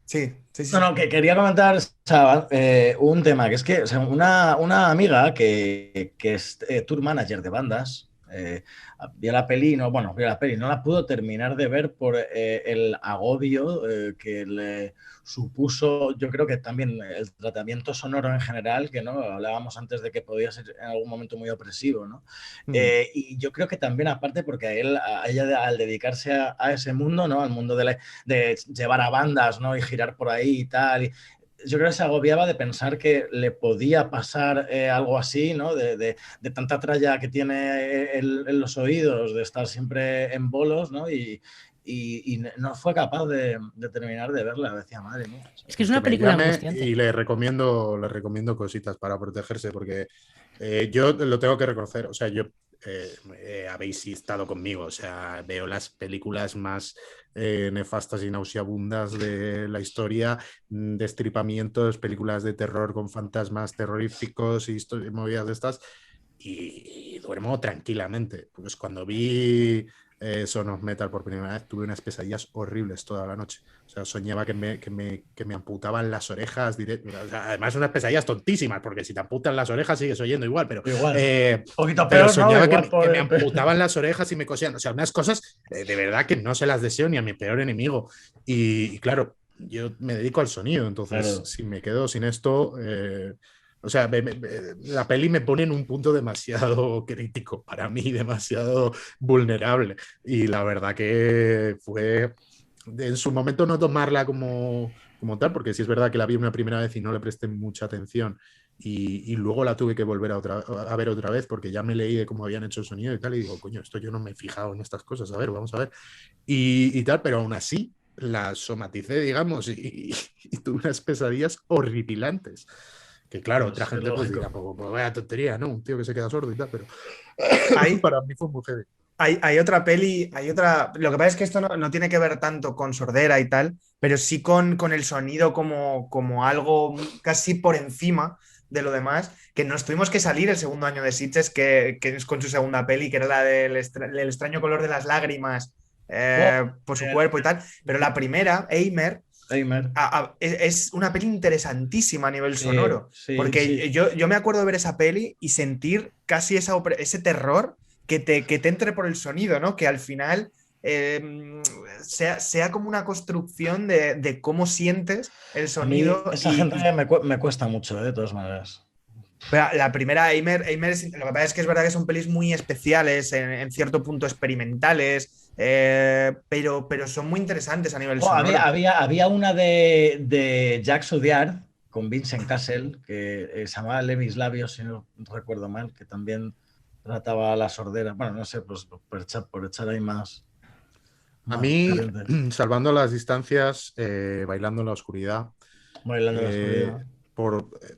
sí, sí, No, sí. no, que quería comentar, chaval, un tema, que es que o sea, una amiga que es tour manager de bandas, vio la peli, no, bueno, vio la peli, no la pudo terminar de ver por el agobio que le supuso, yo creo que también el tratamiento sonoro en general, que no hablábamos antes de que podía ser en algún momento muy opresivo, ¿no? Y yo creo que también, aparte, porque a ella al dedicarse a ese mundo, ¿no? Al mundo de llevar a bandas, ¿no? Y girar por ahí y tal. Yo creo que se agobiaba de pensar que le podía pasar algo así, ¿no? De tanta tralla que tiene en los oídos, de estar siempre en bolos, ¿no? Y no fue capaz de terminar de verla, decía, madre mía. Es que es Que una me película llame angustiante. y le recomiendo cositas para protegerse, porque yo lo tengo que reconocer, o sea, yo habéis estado conmigo, o sea, veo las películas más nefastas y nauseabundas de la historia, destripamientos, películas de terror con fantasmas terroríficos y movidas de estas, y duermo tranquilamente. Pues cuando vi Son of Metal por primera vez, tuve unas pesadillas horribles toda la noche. O sea, soñaba que me amputaban las orejas. O sea, además, unas pesadillas tontísimas, porque si te amputan las orejas sigues oyendo igual, Igual. Un poquito pero peor, ¿no? soñaba Igual que me amputaban las orejas y me cosían. O sea, unas cosas de verdad que no se las deseo ni a mi peor enemigo. Y claro, yo me dedico al sonido, entonces Claro. si me quedo sin esto, o sea, la peli me pone en un punto demasiado crítico para mí, demasiado vulnerable. Y la verdad que fue en su momento no tomarla como tal, porque sí es verdad que la vi una primera vez y no le presté mucha atención. Y luego la tuve que volver a ver otra vez porque ya me leí de cómo habían hecho el sonido y tal. Y digo, coño, esto yo no me he fijado en estas cosas. A ver, vamos a ver. Y tal, pero aún así la somaticé, digamos, y tuve unas pesadillas horripilantes. Que claro, No otra sé, gente pues lógico. dirá, pues vaya tontería, ¿no? Un tío que se queda sordo y tal, pero Hay, para mí fue muy heavy. hay otra peli, hay otra. Lo que pasa es que esto no tiene que ver tanto con sordera y tal, pero sí con el sonido como algo casi por encima de lo demás, que nos tuvimos que salir el segundo año de Sitges, que es con su segunda peli, que era la del el extraño color de las lágrimas Oh, por su cuerpo y tal. Pero la primera, Eimer, Eimer. es una peli interesantísima a nivel Sí, sonoro, sí, porque sí. yo me acuerdo de ver esa peli y sentir casi ese terror que te entre por el sonido, ¿no? Que al final sea como una construcción de cómo sientes el A mí sonido esa gente me cuesta mucho, de todas maneras. pero la primera, Eimer lo que pasa es que es verdad que son pelis muy especiales, en cierto punto experimentales, pero son muy interesantes a nivel Oh, había, sonoro. había, había una de Jacques Audiard con Vincent Cassel que se llamaba Levis Labios, si no recuerdo mal, que también trataba a la sordera. Bueno, no sé, pues por echar ahí A más mí, corriente. salvando las distancias, Bailando en la oscuridad, Bailando en la eh, oscuridad.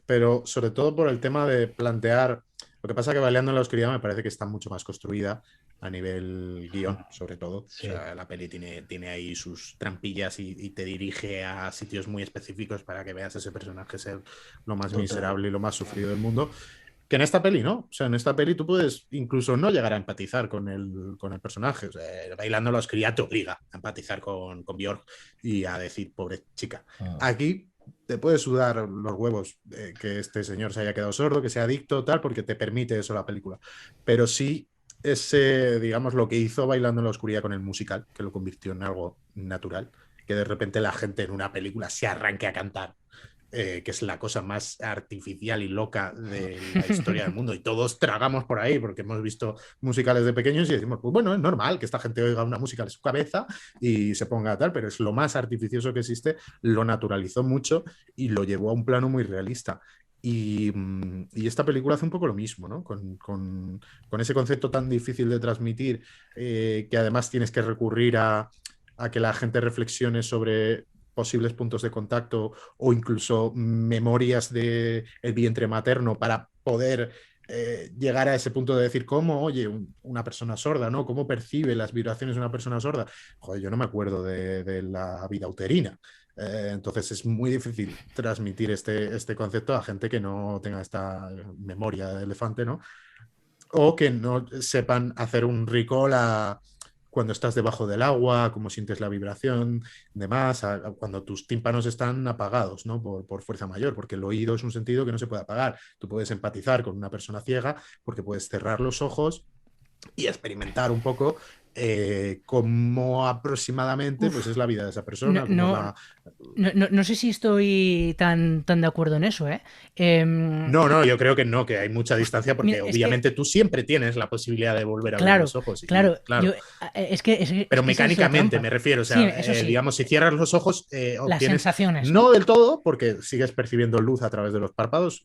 pero sobre todo por el tema de plantear. Lo que pasa que Bailando en la oscuridad me parece que está mucho más construida a nivel guión, sobre todo. O Sí, sea, la peli tiene ahí sus trampillas y te dirige a sitios muy específicos para que veas a ese personaje ser lo más total. miserable y lo más sufrido del mundo. Que en esta peli, ¿no? O sea, en esta peli tú puedes incluso no llegar a empatizar con el personaje. O sea, Bailando la oscuridad te obliga a empatizar con Björk y a decir, pobre chica. Aquí te puede sudar los huevos que este señor se haya quedado sordo, que sea adicto, tal, porque te permite eso la película. Pero sí, digamos, lo que hizo Bailando en la oscuridad con el musical, que lo convirtió en algo natural, que de repente la gente en una película se arranque a cantar, que es la cosa más artificial y loca de la historia del mundo. Y todos tragamos por ahí porque hemos visto musicales de pequeños y decimos, pues bueno, es normal que esta gente oiga una música en su cabeza y se ponga tal, pero es lo más artificioso que existe, lo naturalizó mucho y lo llevó a un plano muy realista. Y esta película hace un poco lo mismo, ¿no? Con ese concepto tan difícil de transmitir, que además tienes que recurrir a que la gente reflexione sobre posibles puntos de contacto o incluso memorias del vientre materno para poder llegar a ese punto de decir cómo oye una persona sorda, ¿no? Cómo percibe las vibraciones de una persona sorda. Joder, yo no me acuerdo de la vida uterina. Entonces es muy difícil transmitir este concepto a gente que no tenga esta memoria de elefante, ¿no? O que no sepan hacer un recall a cuando estás debajo del agua, cómo sientes la vibración, demás, cuando tus tímpanos están apagados, ¿no? Por fuerza mayor, porque el oído es un sentido que no se puede apagar. Tú puedes empatizar con una persona ciega porque puedes cerrar los ojos y experimentar un poco cómo aproximadamente pues, Uf, es la vida de esa no, persona, cómo es no, la... no sé si estoy tan de acuerdo en eso, ¿eh? No, no, yo creo que no, que hay mucha distancia porque Es que, obviamente tú siempre tienes la posibilidad de volver a abrir claro, los ojos y claro, claro, es pero que esa es la mecánicamente me trampa. refiero, o Sí, sea, eso sí, digamos, si cierras los ojos, las obtienes, sensaciones, no ¿no? del todo, porque sigues percibiendo luz a través de los párpados.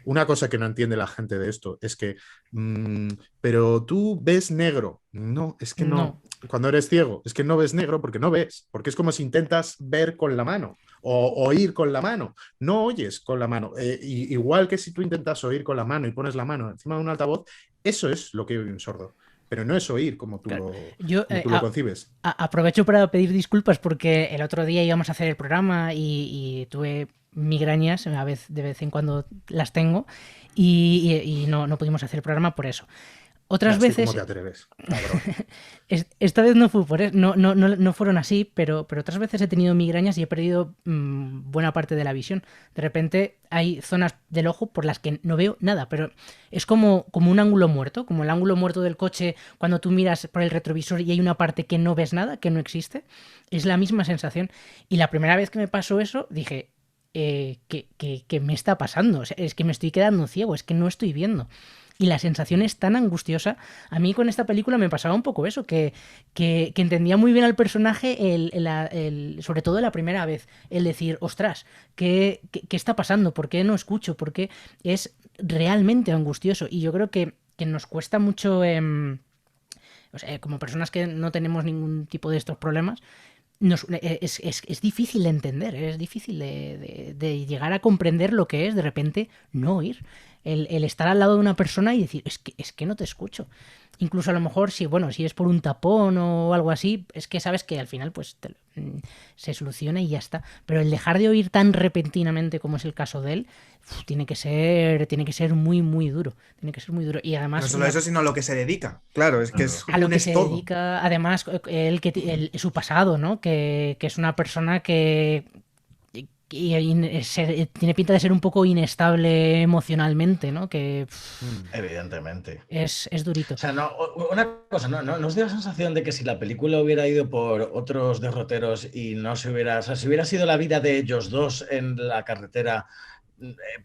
Una cosa que no entiende la gente de esto es que, mmm, pero tú ves negro. No, es que no. No. Cuando eres ciego, es que no ves negro porque no ves, porque es como si intentas ver con la mano o oír con la mano, no oyes con la mano. Igual que si tú intentas oír con la mano y pones la mano encima de un altavoz, eso es lo que oye un sordo, pero no es oír como tú Claro. lo, Yo como tú lo concibes. aprovecho para pedir disculpas porque el otro día íbamos a hacer el programa y tuve migrañas, de vez en cuando las tengo, y no pudimos hacer el programa por eso. Otras Es que cómo veces, te atreves, cabrón. esta vez no fue por eso, no fueron así, pero otras veces he tenido migrañas y he perdido buena parte de la visión. De repente hay zonas del ojo por las que no veo nada, pero es como un ángulo muerto, como el ángulo muerto del coche cuando tú miras por el retrovisor y hay una parte que no ves nada, que no existe. Es la misma sensación. Y la primera vez que me pasó eso, dije, ¿qué me está pasando? O sea, es que me estoy quedando ciego, es que no estoy viendo. Y la sensación es tan angustiosa. A mí con esta película me pasaba un poco eso, que entendía muy bien al personaje, sobre todo la primera vez, el decir, ostras, ¿qué está pasando? ¿Por qué no escucho? ¿Por qué? Es realmente angustioso. Y yo creo que nos cuesta mucho, o sea, como personas que no tenemos ningún tipo de estos problemas, es difícil de entender, es difícil de llegar a comprender lo que es de repente no oír. El estar al lado de una persona y decir, es que no te escucho. Incluso a lo mejor, si es por un tapón o algo así, es que sabes que al final pues se soluciona y ya está. Pero el dejar de oír tan repentinamente como es el caso de él, tiene que ser muy, muy duro. Tiene que ser muy duro. Y además. No solo eso, sino lo que se dedica. Claro, es que a lo que se todo. dedica, además, su pasado, ¿no? Que es una persona que tiene pinta de ser un poco inestable emocionalmente, ¿no? Que evidentemente es durito. O sea, una cosa, ¿no os dio la sensación de que si la película hubiera ido por otros derroteros y no se hubiera, o sea, si hubiera sido la vida de ellos dos en la carretera,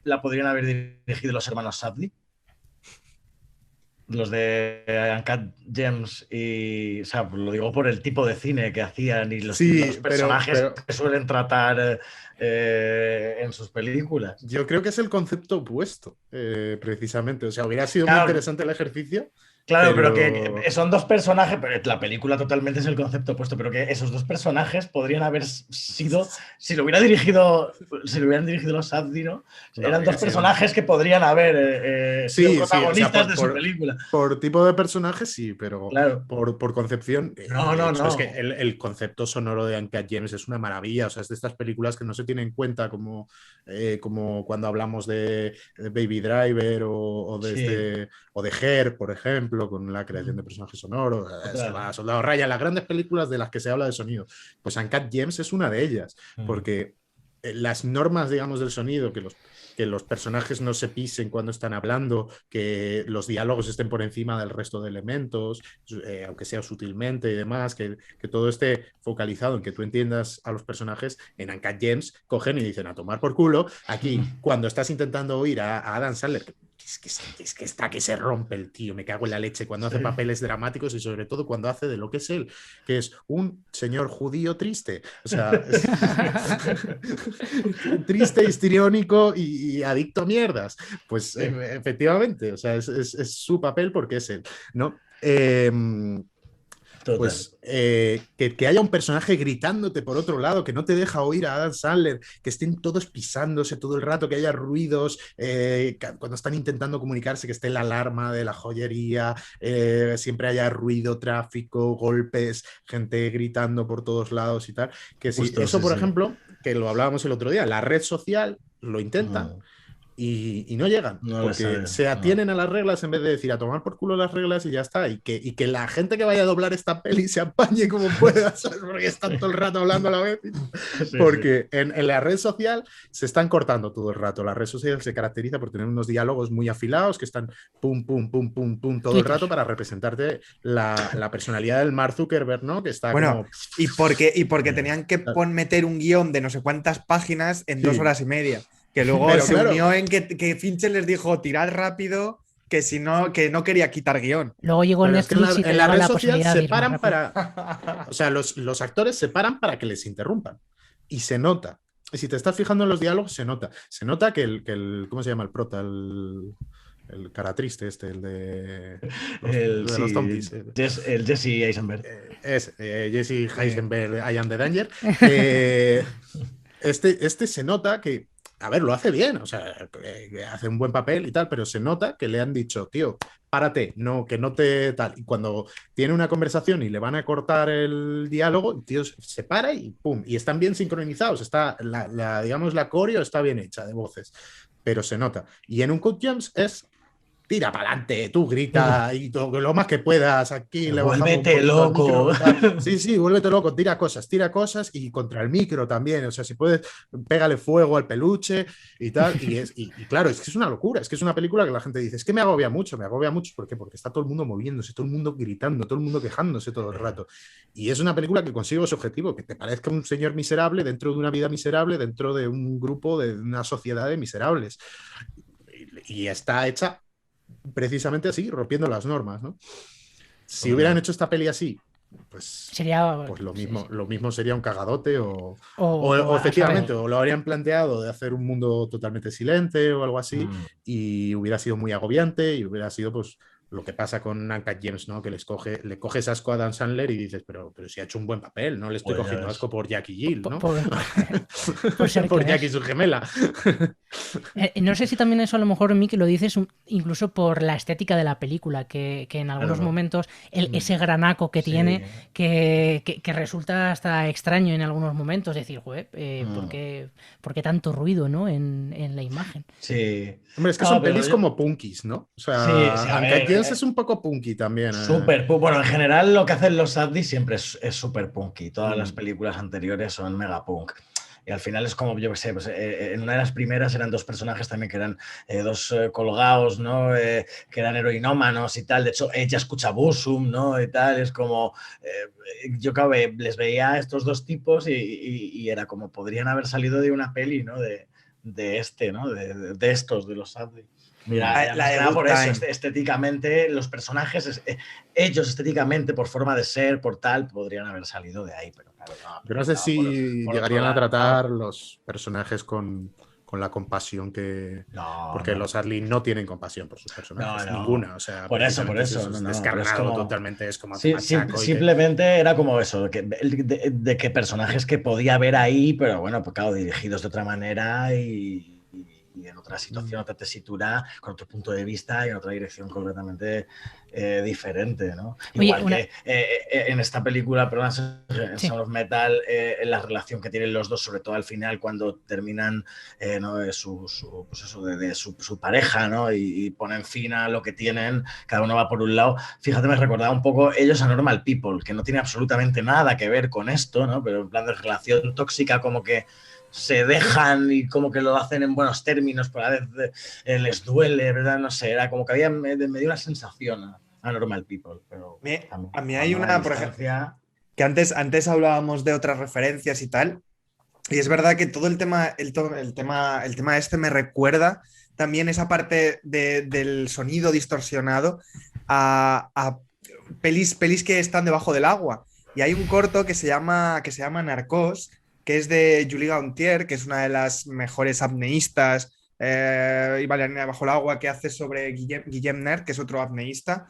la podrían haber dirigido los hermanos Safdie? Los de Uncut Gems y, o sea, lo digo por el tipo de cine que hacían y los personajes que suelen tratar en sus películas. Yo creo que es el concepto opuesto, precisamente. O sea, hubiera sido muy interesante el ejercicio. Claro, pero que son dos personajes, pero la película totalmente es el concepto opuesto, pero que esos dos personajes podrían haber sido, si lo hubieran dirigido los Safdie, ¿no? Eran dos personajes que podrían haber sido protagonistas de su película. Por tipo de personajes, sí, pero claro. por concepción. No. Es que el concepto sonoro de Uncut Gems es una maravilla. O sea, es de estas películas que no se tienen en cuenta como cuando hablamos de Baby Driver o de Her, por ejemplo, con la creación de personajes sonoros, Soldado Ryan, las grandes películas de las que se habla de sonido. Pues Uncut Gems es una de ellas, porque las normas, digamos, del sonido, que los personajes no se pisen cuando están hablando, que los diálogos estén por encima del resto de elementos, aunque sea sutilmente y demás, que todo esté focalizado en que tú entiendas a los personajes. En Uncut Gems cogen y dicen a tomar por culo. Aquí, cuando estás intentando oír a Adam Sandler, es que está que se rompe el tío, me cago en la leche, cuando hace papeles dramáticos y sobre todo cuando hace de lo que es él, que es un señor judío triste, o sea, triste, histriónico y adicto a mierdas. Pues efectivamente, o sea, es su papel porque es él, ¿no? Pues que haya un personaje gritándote por otro lado, que no te deja oír a Adam Sandler, que estén todos pisándose todo el rato, que haya ruidos cuando están intentando comunicarse, que esté la alarma de la joyería, siempre haya ruido, tráfico, golpes, gente gritando por todos lados y tal. Que si eso, por ejemplo, que lo hablábamos el otro día, la red social lo intenta. Y no llegan, porque se atienen a las reglas en vez de decir a tomar por culo las reglas y ya está, y que la gente que vaya a doblar esta peli se apañe como pueda, ¿sabes? Porque están todo el rato hablando a la vez, porque en la red social se están cortando todo el rato. La red social se caracteriza por tener unos diálogos muy afilados que están pum, pum, pum, pum, pum todo el rato para representarte la personalidad del Mark Zuckerberg, ¿no? Que está como... y porque tenían que meter un guión de no sé cuántas páginas en 2 horas y media. Que luego se unió en que Fincher les dijo tirad rápido, que si no, que no quería quitar guión. Luego llegó Netflix y en la red social se paran para... O sea, los actores se paran para que les interrumpan. Y se nota. Y si te estás fijando en los diálogos, se nota. Se nota que el ¿cómo se llama el prota? El cara triste el de los zombies. El Jesse Eisenberg. Jesse Eisenberg, I am the danger. Este se nota que, a ver, lo hace bien, o sea, hace un buen papel y tal, pero se nota que le han dicho, tío, párate, no, que no te tal. Y cuando tiene una conversación y le van a cortar el diálogo, el tío se para y pum, y están bien sincronizados, está digamos, la coreo está bien hecha de voces, pero se nota. Y en Uncut Gems es... tira para adelante, tú grita y todo, lo más que puedas aquí. Vuélvete loco. Sí, vuélvete loco, tira cosas y contra el micro también. O sea, si puedes, pégale fuego al peluche y tal. Y claro, es que es una locura. Es que es una película que la gente dice, es que me agobia mucho. ¿Por qué? Porque está todo el mundo moviéndose, todo el mundo gritando, todo el mundo quejándose todo el rato. Y es una película que consigue ese objetivo, que te parezca un señor miserable dentro de una vida miserable, dentro de un grupo, de una sociedad de miserables. Y está hecha precisamente así, rompiendo las normas, ¿no? Si hubieran hecho esta peli así, pues sería pues lo mismo sería un cagadote o efectivamente, o lo habrían planteado de hacer un mundo totalmente silente o algo así, y hubiera sido muy agobiante y hubiera sido pues lo que pasa con Uncut Gems, ¿no? Que le coges asco a Dan Sandler y dices, pero si ha hecho un buen papel, no le estoy Pues cogiendo asco por Jackie Jill, ¿no? Por ser por quien Jackie es. su gemela. No sé si también eso a lo mejor, Mick, lo dices incluso por la estética de la película, que en algunos Claro. momentos ese granaco que Sí. tiene, que resulta hasta extraño en algunos momentos, decir, joder, ¿por qué tanto ruido, ¿no? en la imagen? Sí. Hombre, es que No, son pero pelis yo- como punkis, ¿no? O sea, Sí, a Uncut ver, Gems es un poco punky también. súper, bueno, en general lo que hacen los Saddies siempre es súper punky. Todas las Mm. películas anteriores son mega punk. Y al final es como, yo qué sé, pues, en una de las primeras eran dos personajes también que eran dos colgados, ¿no? Que eran heroinómanos y tal. De hecho, ella escucha Burzum, ¿no? Y tal, es como, yo creo que les veía a estos dos tipos y era como, podrían haber salido de una peli, ¿no? De este, ¿no? De estos, de los Saddies. Mira, La más de que nada Good por eso, Time. estéticamente, los personajes, ellos estéticamente, por forma de ser, por tal, podrían haber salido de ahí, pero claro, no, Yo no sé si por otro llegarían a lado, tratar los personajes con la compasión que... no, Porque no. los Adlin no tienen compasión por sus personajes, No, no. ninguna. O sea, Por eso, precisamente es no, pero es descarnado como... totalmente, es como te Sí, machaco y te... simplemente era como eso, de que personajes que podía ver ahí, pero bueno, pues claro, dirigidos de otra manera y en otra situación, otra tesitura, con otro punto de vista y en otra dirección completamente diferente, ¿no? Oye, Igual que en esta película, perdón, en Sí. Sound of Metal, la relación que tienen los dos, sobre todo al final, cuando terminan ¿no? Su pareja, ¿no? Y ponen fin a lo que tienen, cada uno va por un lado. Fíjate, me recordaba un poco ellos a Normal People, que no tiene absolutamente nada que ver con esto, ¿no? Pero en plan de relación tóxica, como que se dejan y como que lo hacen en buenos términos, pero a veces les duele, ¿verdad? No sé, era como que había, me dio una sensación a Normal People. Pero A mí hay una, por ejemplo, que antes hablábamos de otras referencias y tal, y es verdad que todo el tema este me recuerda también esa parte del sonido distorsionado a pelis que están debajo del agua. Y hay un corto que se llama Narcos, que es de Julie Gaultier, que es una de las mejores apneístas y bailarina bajo el agua, que hace sobre Guillem Ner, que es otro apneísta.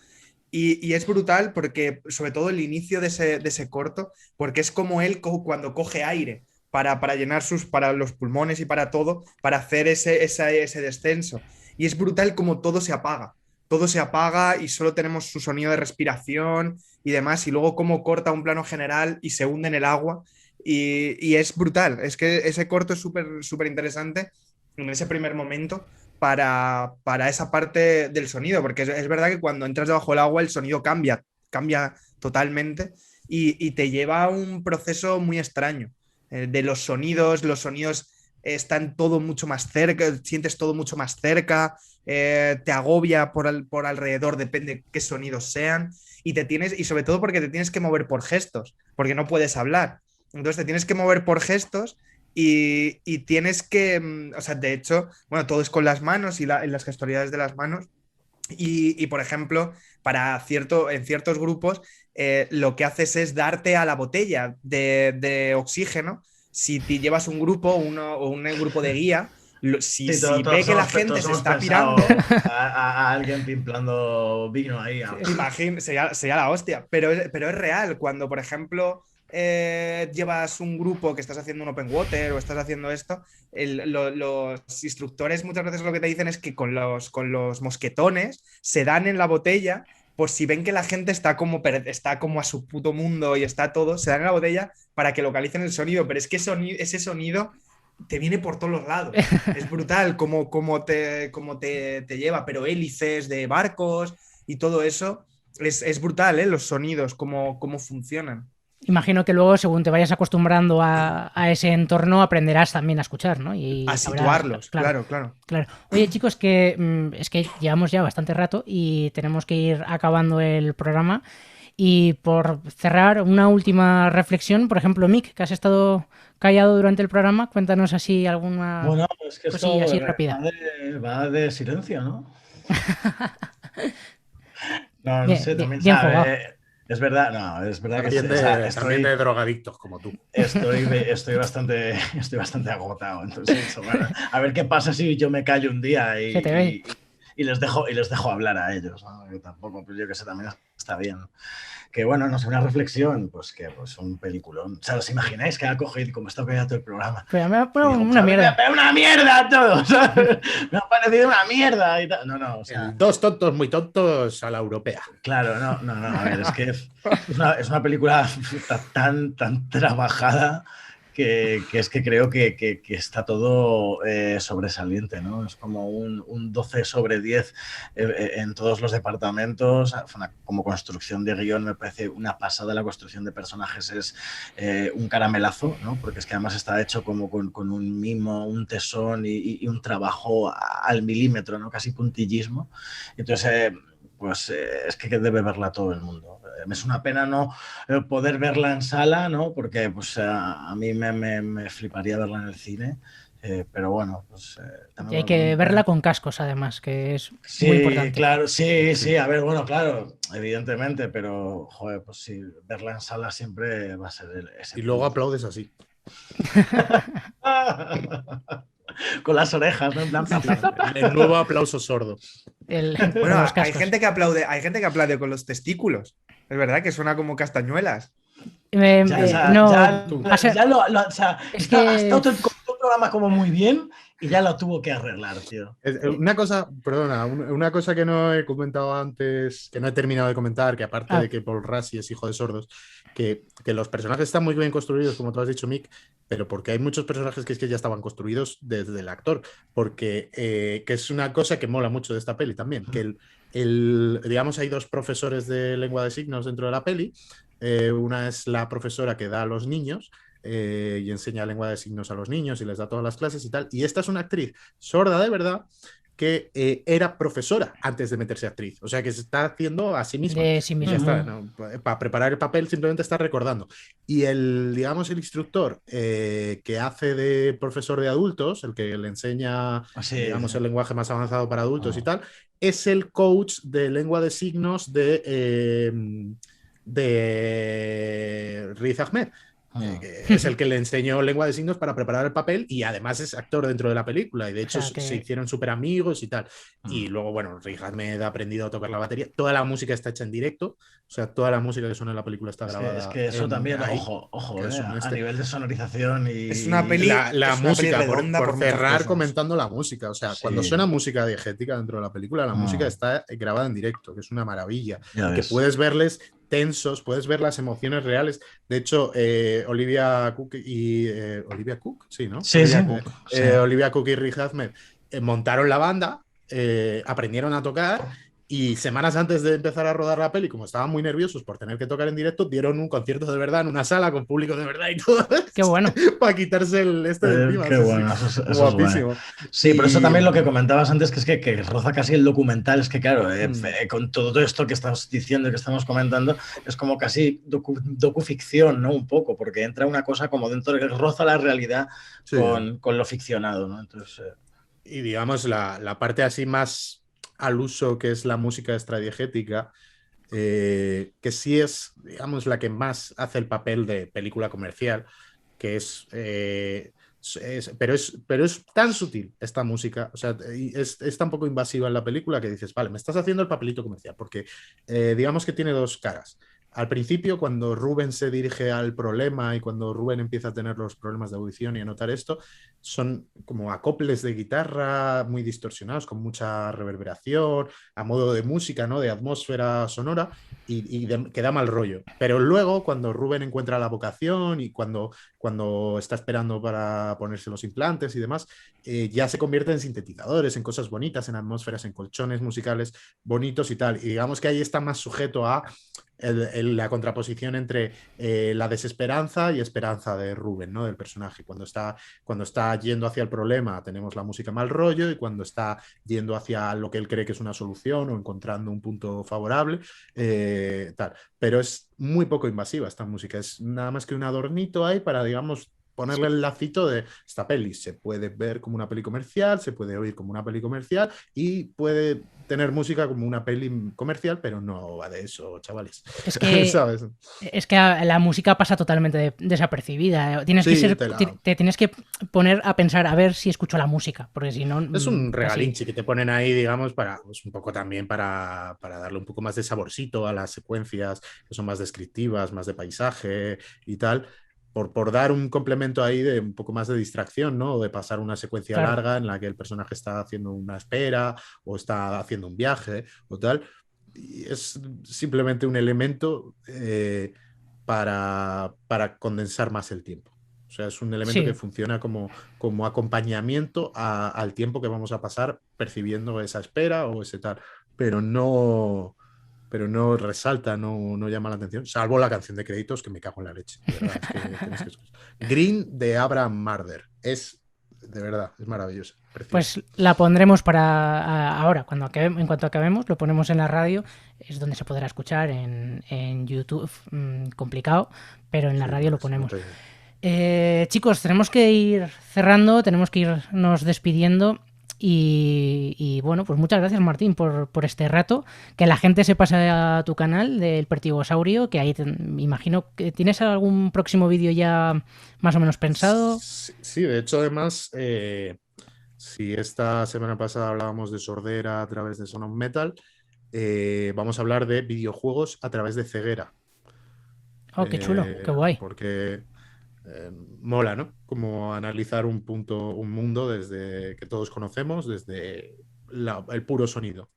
Y es brutal porque, sobre todo el inicio de ese corto, porque es como él cuando coge aire para llenar para los pulmones y para todo, para hacer ese descenso. Y es brutal como todo se apaga. Todo se apaga y solo tenemos su sonido de respiración y demás. Y luego cómo corta un plano general y se hunde en el agua. Y es brutal. Es que ese corto es súper interesante en ese primer momento para esa parte del sonido, porque es verdad que cuando entras debajo del agua el sonido cambia totalmente y te lleva a un proceso muy extraño de los sonidos están todo mucho más cerca, sientes todo mucho más cerca, te agobia por alrededor, depende qué sonidos sean, y sobre todo porque te tienes que mover por gestos, porque no puedes hablar. Entonces te tienes que mover por gestos y tienes que, o sea, de hecho, bueno, todo es con las manos y en las gestualidades de las manos. Y por ejemplo, en ciertos grupos, lo que haces es darte a la botella de oxígeno. Si te llevas un grupo o un grupo de guía, si ve que la gente se está pirando, a alguien pimplando vino ahí. sería la hostia. Pero es real. Cuando, por ejemplo, llevas un grupo que estás haciendo un open water o estás haciendo esto, los instructores muchas veces lo que te dicen es que con los mosquetones se dan en la botella, por si ven que la gente está como a su puto mundo y está todo, se dan en la botella para que localicen el sonido, pero es que ese sonido te viene por todos los lados. Es brutal como te lleva, pero hélices de barcos y todo eso, es brutal, ¿eh? Los sonidos, cómo funcionan. Imagino que luego, según te vayas acostumbrando a ese entorno, aprenderás también a escuchar, ¿no? Y a situarlos, claro. Oye, chicos, es que llevamos ya bastante rato y tenemos que ir acabando el programa. Y por cerrar, una última reflexión, por ejemplo, Mick, que has estado callado durante el programa, cuéntanos así alguna cosilla así rápida. Va de silencio, ¿no? No Bien, sé, también bien sabe. Es verdad, es verdad también de drogadictos como tú. Estoy bastante agotado. Entonces, bueno, a ver qué pasa si yo me callo un día y les dejo hablar a ellos, ¿no? Que tampoco, pues yo que sé, también está bien. Que bueno, no sé, una reflexión, pues que pues un peliculón. O sea, ¿os imagináis que ha cogido, como está pegado todo el programa? Pero me ha Dijo, una mierda. ¡Me una mierda a todos! ¿Sabes? Me ha parecido una mierda y tal. No, o sea... Dos tontos muy tontos a la europea. Claro, no, a ver, es que es una película tan trabajada que es que creo que está todo sobresaliente, ¿no? Es como un 12 sobre 10 en todos los departamentos. Como construcción de guión me parece una pasada. La construcción de personajes es un caramelazo, ¿no? Porque es que además está hecho como con un mimo, un tesón y un trabajo al milímetro, ¿no? Casi puntillismo. Entonces... pues es que debe verla todo el mundo. Es una pena no poder verla en sala, ¿no? Porque pues, a mí me fliparía verla en el cine. Pero bueno, pues... Y hay que verla con cascos, además, que es muy importante. Claro, sí, a ver, bueno, claro, evidentemente, pero, joder, pues sí, verla en sala siempre va a ser ese... Y luego aplaudes así. Con las orejas, ¿no? En plan, el nuevo aplauso sordo. Bueno, hay gente que aplaude con los testículos. Es verdad que suena como castañuelas. Hasta otro programa como muy bien y ya lo tuvo que arreglar, tío. Una cosa que no he comentado antes, que no he terminado de comentar, que aparte de que Paul Rassi es hijo de sordos, que los personajes están muy bien construidos, como tú has dicho, Mick, pero porque hay muchos personajes que es que ya estaban construidos desde el actor, porque que es una cosa que mola mucho de esta peli también, que digamos, hay dos profesores de lengua de signos dentro de la peli. Una es la profesora que da a los niños y enseña lengua de signos a los niños y les da todas las clases y tal. Y esta es una actriz sorda de verdad que era profesora antes de meterse actriz. O sea, que se está haciendo a sí misma. De sí misma. Ya está, ¿no? Para preparar el papel simplemente está recordando. Y el instructor que hace de profesor de adultos, el que le enseña, digamos, el lenguaje más avanzado para adultos y tal, es el coach de lengua de signos de Riz Ahmed. Que es el que le enseñó lengua de signos para preparar el papel y además es actor dentro de la película y de hecho se hicieron súper amigos y tal. Y luego, bueno, Riz Ahmed ha aprendido a tocar la batería. Toda la música está hecha en directo, o sea, toda la música que suena en la película está grabada. Es que eso también, ojo, a nivel de sonorización y... Es una peli... La música, redonda por cerrar comentando la música, o sea, cuando suena música diegética dentro de la película, la música está grabada en directo, que es una maravilla. Que puedes verles tensos, puedes ver las emociones reales. De hecho, Olivia Cook y Olivia Cook, sí, ¿no? Sí, Olivia Cook y Riz Ahmed montaron la banda, aprendieron a tocar y semanas antes de empezar a rodar la peli, como estaban muy nerviosos por tener que tocar en directo, dieron un concierto de verdad en una sala con público de verdad y todo. Qué bueno. Para quitarse de encima. Qué bueno, eso guapísimo. Es bueno. Sí, pero eso también lo que comentabas antes, que roza casi el documental, es que claro, con todo esto que estamos diciendo y que estamos comentando, es como casi docuficción, ¿no? Un poco, porque entra una cosa como dentro de roza la realidad con lo ficcionado, ¿no? Entonces... Y digamos, la parte así más al uso, que es la música extradiegética, que sí es, digamos, la que más hace el papel de película comercial, que pero es tan sutil esta música, o sea, es tan poco invasiva en la película que dices, vale, me estás haciendo el papelito comercial, porque digamos que tiene dos caras. Al principio, cuando Rubén se dirige al problema y cuando Rubén empieza a tener los problemas de audición y a notar esto, son como acoples de guitarra muy distorsionados, con mucha reverberación, a modo de música, ¿no? De atmósfera sonora que da mal rollo. Pero luego, cuando Rubén encuentra la vocación y cuando está esperando para ponerse los implantes y demás, ya se convierte en sintetizadores, en cosas bonitas, en atmósferas, en colchones musicales bonitos y tal. Y digamos que ahí está más sujeto a la contraposición entre la desesperanza y esperanza de Rubén, ¿no? Del personaje. Cuando está yendo hacia el problema tenemos la música mal rollo y cuando está yendo hacia lo que él cree que es una solución o encontrando un punto favorable, tal. Pero es muy poco invasiva esta música, es nada más que un adornito ahí para, digamos, ponerle el lacito de esta peli se puede ver como una peli comercial, se puede oír como una peli comercial y puede tener música como una peli comercial, pero no va de eso, chavales. Es que, ¿sabes? Es que la música pasa totalmente desapercibida. Tienes que Sí, te tienes que poner a pensar a ver si escucho la música, porque si no... Es un así. regalinchi que te ponen ahí, digamos, para pues, un poco también para darle un poco más de saborcito a las secuencias que son más descriptivas, más de paisaje y tal. Por dar un complemento ahí de un poco más de distracción, ¿no? O de pasar una secuencia Claro. larga en la que el personaje está haciendo una espera o está haciendo un viaje o tal. Y es simplemente un elemento para condensar más el tiempo. O sea, es un elemento Sí. que funciona como acompañamiento al tiempo que vamos a pasar percibiendo esa espera o ese tal. Pero no resalta, no llama la atención, salvo la canción de créditos que me cago en la leche. De verdad, es que tienes que escuchar. Green de Abraham Marder. De verdad, es maravillosa. Preciosa. Pues la pondremos para ahora, en cuanto acabemos, lo ponemos en la radio, es donde se podrá escuchar en YouTube, complicado, pero en la radio lo ponemos. Chicos, tenemos que ir cerrando, tenemos que irnos despidiendo. Y bueno, pues muchas gracias, Martín, por este rato. Que la gente se pase a tu canal del Pertigosaurio, que ahí imagino que tienes algún próximo vídeo ya más o menos pensado. Sí, de hecho, además, si esta semana pasada hablábamos de sordera a través de Son of Metal, vamos a hablar de videojuegos a través de ceguera. Oh, qué chulo, qué guay. Porque mola, ¿no? Como analizar un mundo desde que todos conocemos, desde el puro sonido.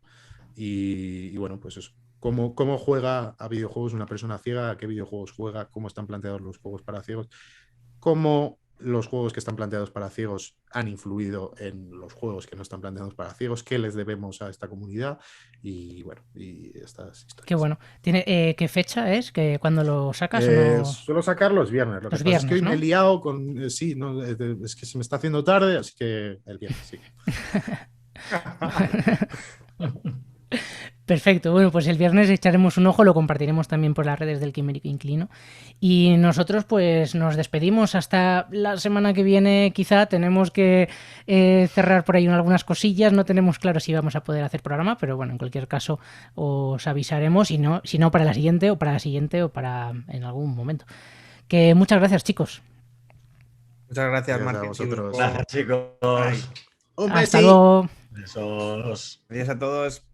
Y bueno, pues eso. ¿Cómo juega a videojuegos una persona ciega? ¿A qué videojuegos juega? ¿Cómo están planteados los juegos para ciegos? ¿Cómo los juegos que están planteados para ciegos han influido en los juegos que no están planteados para ciegos? ¿Qué les debemos a esta comunidad? Y bueno, y estas historias. Qué bueno. ¿Qué fecha es? ¿Que cuando lo sacas? Suelo sacar los viernes. Lo que pasa es que hoy me he liado con... sí, no, es que se me está haciendo tarde, así que el viernes, sí. Perfecto, bueno, pues el viernes echaremos un ojo, lo compartiremos también por las redes del Quimérico Inclino. Y nosotros pues nos despedimos hasta la semana que viene, quizá tenemos que cerrar por ahí algunas cosillas, no tenemos claro si vamos a poder hacer programa, pero bueno, en cualquier caso os avisaremos, si no para la siguiente o para la siguiente o para en algún momento. Que muchas gracias, chicos. Muchas gracias, Martín. A vosotros. Gracias, chicos. Un Hasta luego. Besos. Adiós a todos.